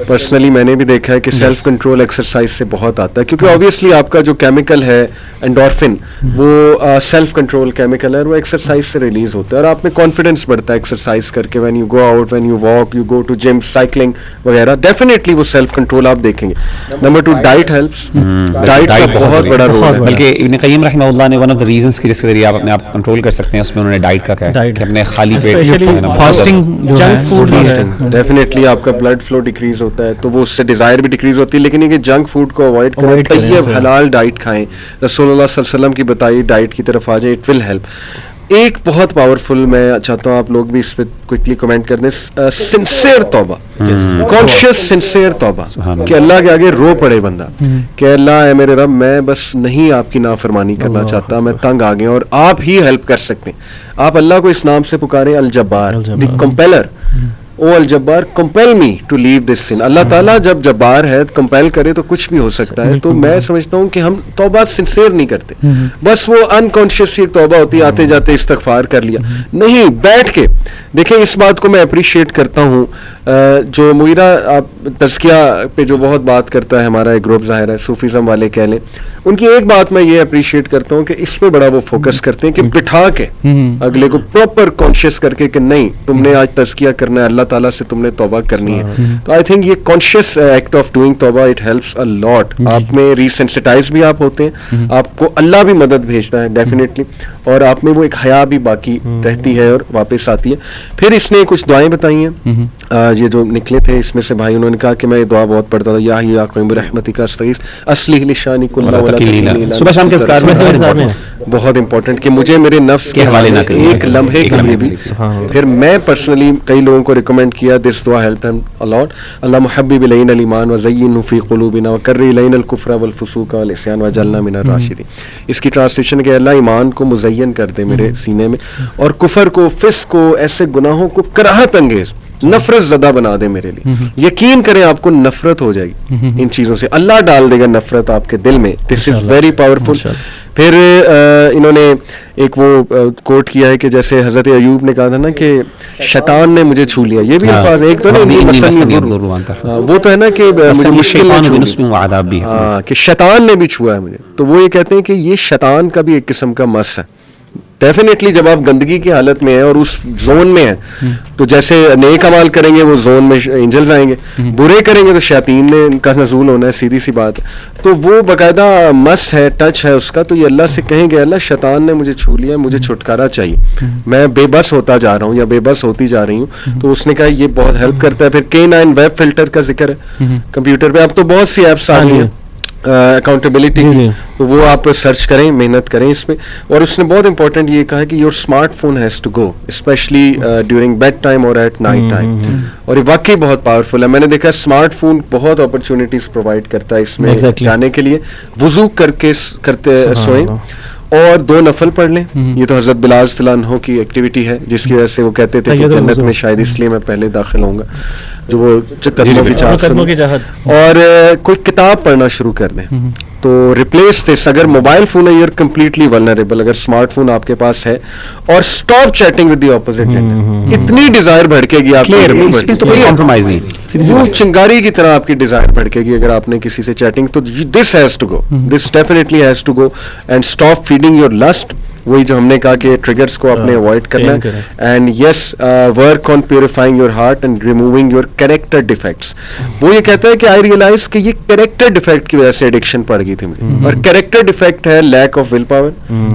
پرسنلی میں نے بھی دیکھا ہے کہ سیلف کنٹرول ایکسرسائز سے بہت آتا ہے, کیونکہ آبویسلی آپ کا جو کیمیکل ہے اینڈورفن, وہ سیلف کنٹرول کیمیکل ہے, وہ ایکسرسائز سے ریلیز ہوتا ہے, اور آپ میں کانفیڈنس بڑھتا ہے ایکسرسائز ایکسرسائز کر کے, when you go out, when you walk, you go to gym, cycling وغیرہ, ڈیفینیٹلی وہ سیلف کنٹرول آپ دیکھیں گے. نمبر 2 ڈائٹ ہیلپس, ڈائٹ کا بہت بڑا رول ہے. بلکہ ابن قیم رحمہ اللہ نے ون آف دا ریزنس کہ جس کے ذریعے آپ اپنے آپ کنٹرول کر سکتے ہیں اس میں انہوں نے ڈائٹ کا کہا کہ اپنے خالی پیٹ فاسٹنگ جنک فوڈ ڈیفینیٹلی آپ کا بلڈ فلو ڈیکریز ہوتا ہے, تو وہ اس سے ڈیزائر بھی ڈیکریز ہوتی ہے. لیکن یہ کہ جنک فوڈ کو اوائڈ کریں, طیب حلال ڈائٹ کھائیں, رسول اللہ صلی اللہ علیہ وسلم کی بتائی ڈائٹ کی طرف آ جائیں, اٹ ول ہیلپ. ایک بہت پاورفل, میں چاہتا ہوں آپ لوگ بھی اس پہ کوئکلی کمنٹ کر دیں, سنسیئر توبہ, کانشیس سنسیئر توبہ, کہ اللہ کے آگے رو پڑے بندہ کہ اللہ اے میرے رب, میں بس نہیں آپ کی نافرمانی کرنا چاہتا, میں تنگ آ گیا, اور آپ ہی ہیلپ کر سکتے ہیں. آپ اللہ کو اس نام سے پکاریں, الجبار, دی کمپیلر. او الجبار کمپیل می ٹو لیو دس سن. اللہ تعالیٰ جب جبار ہے کمپیل کرے تو کچھ بھی ہو سکتا ہے. تو میں سمجھتا ہوں کہ ہم توبہ سنسیئر نہیں کرتے, بس وہ انکانشیس ہی توبہ ہوتی ہے, آتے جاتے استغفار کر لیا. نہیں, بیٹھ کے دیکھیں, اس بات کو میں اپریشیٹ کرتا ہوں. جو مغیرہ آپ تزکیہ پہ جو بہت بات کرتا ہے ہمارا ایک گروپ ظاہر ہے, صوفیزم والے کہہ لیں, ان کی ایک بات میں یہ اپریشیٹ کرتا ہوں کہ اس پہ بڑا وہ فوکس کرتے ہیں کہ بٹھا کے اگلے کو پراپر کانشیس کر کے کہ نہیں, تم نے آج تزکیہ کرنا ہے, اللہ تعالیٰ سے تم نے توبہ کرنی ہے. تو آئی تھنک یہ کانشیس ایکٹ آف ڈوئنگ توبہ, اٹ ہیلپس اے لاٹ. آپ میں ریسینسٹائز بھی آپ ہوتے ہیں, آپ کو اللہ بھی مدد بھیجتا ہے ڈیفینیٹلی, اور آپ میں وہ ایک حیا بھی باقی رہتی ہے اور واپس آتی ہے. پھر اس نے کچھ دعائیں بتائی ہیں, یہ جو نکلے تھے اس میں سے بھائی, انہوں نے کہا کہ میں یہ دعا بہت پڑھتا تھا, یا حی یا قیوم برحمتک استغیث اصلح لی شانی کلہ ولا تکلنی, صبح شام کے اذکار میں بہت امپورٹنٹ کہ مجھے میرے نفس کے حوالے نہ کریں ایک لمحے کے لیے بھی. پھر میں پرسنلی کئی لوگوں کو ریکمینڈ کیا, دس دعا ہیلپ ہم الاٹ, اللہم حبب الینا الایمان وزینہ فی قلوبنا وکرہ الینا الکفر والفسوق والعصیان واجعلنا من الراشدین. اس کی ٹرانسلیشن کہ اللہ ایمان کو مزین کر دے میرے سینے میں, اور کفر کو, فسق کو, ایسے گناہوں کو کراہت انگیز, نفرت زدہ بنا دے میرے لیے. یقین کریں آپ کو نفرت ہو جائے گی ان چیزوں سے, اللہ ڈال دے گا نفرت آپ کے دل میں. دس از ویری پاورفل. پھر انہوں نے ایک وہ کوٹ کیا ہے کہ جیسے حضرت ایوب نے کہا تھا نا کہ شیطان نے مجھے چھو لیا, یہ بھی الفاظ ایک تو نہیں, وہ تو ہے نا کہ مشکل کہ شیطان نے بھی چھوا ہے مجھے. تو وہ یہ کہتے ہیں کہ یہ شیطان کا بھی ایک قسم کا مس ہے. ڈیفینیٹلی جب آپ گندگی کی حالت میں ہیں اور اس زون میں ہیں, تو جیسے نیک عمال کریں گے وہ زون میں اینجلز آئیں گے, برے کریں گے تو شیاطین نے ان کا نزول ہونا ہے, سیدھی سی بات. تو وہ باقاعدہ مس ہے, ٹچ ہے اس کا. تو یہ اللہ سے کہیں گے اللہ شیطان نے مجھے چھو لیا, مجھے چھٹکارا چاہیے, میں بے بس ہوتا جا رہا ہوں یا بے بس ہوتی جا رہی ہوں. تو اس نے کہا یہ بہت ہیلپ کرتا ہے. پھر K9 ویب فلٹر کا ذکر ہے کمپیوٹر پہ, اب تو بہت سی ایپس آ گئی ہیں اکاؤنٹیبلٹی کی, تو وہ آپ سرچ کریں, محنت کریں اس پہ. اور اس نے بہت امپورٹنٹ یہ کہا ہے کہ your smartphone has to go especially during bed time اور ایٹ نائٹ ٹائم. اور یہ واقعی بہت پاورفل ہے. میں نے دیکھا اسمارٹ فون بہت اپرچونیٹیز پرووائڈ کرتا ہے اس میں جانے کے لیے. وضو کر کے کرتے سوئیں اور 2 نفل پڑھ لیں. یہ تو حضرت بلال رضی اللہ عنہ کی ایکٹیویٹی ہے جس کی وجہ سے وہ کہتے تھے کہ جنت میں شاید اس لیے میں پہلے داخل ہوں گا, جو وہ قدموں کی چاہت. اور کوئی کتاب پڑھنا شروع کر دیں. تو ریپلیس دس, اگر موبائل فون ہے یو آر کمپلیٹلی ولنریبل, اگر اسمارٹ فون آپ کے پاس ہے, اور stop chatting with the opposite gender. اتنی ڈیزائر بھڑکے گی آپ کی, تو کوئی کمپرومائز نہیں, وہ چنگاری کی طرح آپ کی ڈیزائر بھڑکے گی اگر آپ نے کسی سے چیٹنگ. تو this has to go, this definitely has to go, and stop feeding your lust. وہی جو ہم نے کہا کہ ٹریگرز کو آپ نے اوائڈ کرنا ہے. And yes, work on purifying your heart and removing your character defects. وہ یہ کہتا ہے کہ آئی ریئلائز کہ یہ کریکٹر ڈیفیکٹ کی وجہ سے ایڈکشن پڑ گئی تھی مجھے. اور کریکٹر ڈیفیکٹ ہے lack of will power,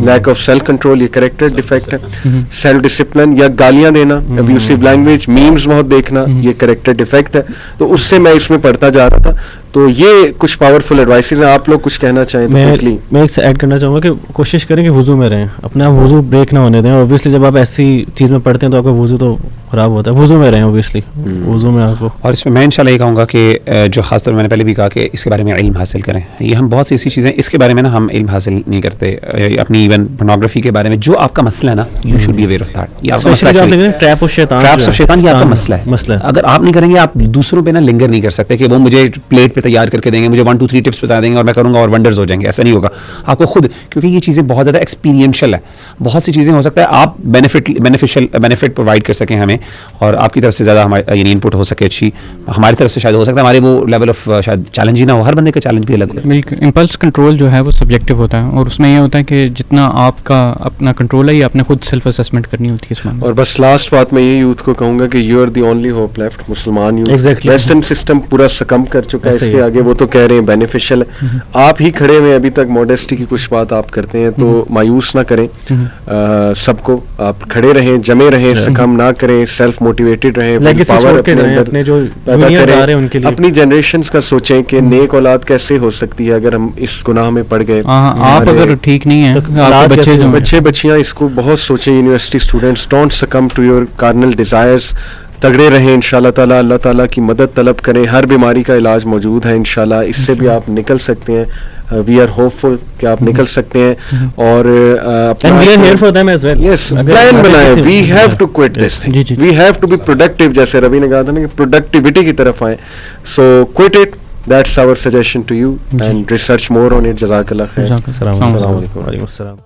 lack of self control, یہ کریکٹر ڈیفیکٹ ہے. سیلف ڈسپلن یا گالیاں دینا, ابیوسو لینگویج, میمز بہت دیکھنا, یہ کریکٹر ڈیفیکٹ ہے. تو اس سے میں اس میں پڑھتا جا رہا تھا. تو یہ کچھ پاورفل ایڈوائسز ہیں. آپ لوگ کچھ کہنا چاہیں تو میں ایک ایڈ کرنا چاہوں گا کہ کوشش کریں کہ وضو میں رہیں, اپنے آپ وضو بریک نہ ہونے دیں. اوبیسلی جب آپ ایسی چیز میں پڑھتے ہیں تو آپ کا وضو تو خراب ہوتا ہے, وضو میں رہیں اوبیسلی, وضو میں آپ کو. اور اس میں میں انشاءاللہ یہ کہوں گا کہ جو خاص طور میں نے پہلے بھی کہا کہ اس کے بارے میں علم حاصل کریں. یہ ہم بہت سی ایسی چیزیں اس کے بارے میں نا ہم علم حاصل نہیں کرتے, اپنی ایون پورنوگرافی کے بارے میں جو آپ کا مسئلہ ہے نا, you should be aware of that. یہ آپ کا مسئلہ ہے, ٹریپ آف شیطان, یہ آپ کا مسئلہ ہے. اگر آپ نہیں کریں گے, آپ دوسروں پہ نا لنگر نہیں کر سکتے کہ وہ مجھے پلیٹ پہ تیار کر کے دیں گے, مجھے 1 2 3 ٹپس بتا دیں گے اور میں کروں گا اور ونڈرز ہو جائیں گے. ایسا نہیں ہوگا. آپ کو خود, کیونکہ یہ چیزیں بہت زیادہ ایکسپیرینشیل ہے, بہت سی چیزیں ہو سکتا ہے آپ بینیفٹ پرووائڈ کر سکیں ہمیں ہیں اور آپ کی طرف سے زیادہ ہمارے یعنی انپٹ ہو سکے اچھی, ہماری طرف سے شاید ہو سکتا ہے ہمارے وہ لیول آف شاید چیلنج ہی نہ ہو, ہر بندے کا چیلنج بھی الگ ہے. بالکل, امپلس کنٹرول جو ہے وہ سبجیکٹو ہوتا ہے اور اس میں یہ ہوتا ہے کہ جتنا آپ کا اپنا کنٹرول ہے یہ آپ نے خود سیلف اسیسمنٹ کرنی ہوتی ہے اس میں. اور بس لاسٹ بات میں یہ یوتھ کو کہوں گا کہ you are the only hope left. مسلمان یوتھ, ویسٹرن سسٹم پورا سکم کر چکا ہے, اس کے آگے وہ تو کہہ رہے ہیں بینیفیشل ہے, آپ ہی کھڑے ہوئے ابھی تک ماڈیسٹی کی کچھ بات آپ کرتے ہیں تو مایوس نہ کریں سب کو, آپ کھڑے رہیں, جمے رہیں, سکم نہ کریں, سیلف موٹیویٹڈ رہیں, پاور اپنے پیدا کریں, اپنی جنریشنز کا سوچیں کہ نیک اولاد کیسے ہو سکتی ہے اگر ہم اس گناہ میں پڑ گئے. آپ اگر ٹھیک نہیں ہیں, بچے بچیاں اس کو بہت سوچیں. University students, don't succumb to your carnal desires, تگڑے رہیں انشاءاللہ تعالیٰ, اللہ تعالیٰ کی مدد طلب کریں. ہر بیماری کا علاج موجود ہے انشاءاللہ, اس سے بھی آپ نکل سکتے ہیں. وی آر ہوپ فل کہ آپ نکل سکتے ہیں اور پلان بنائیں. We have to quit this thing, we have to be productive, جیسے روی نے کہا تھا نا کہ پروڈکٹیوٹی کی طرف آئیں. So quit it, that's our suggestion to you and research more on it. جزاک اللہ خیر. السلام علیکم. وعلیکم السلام.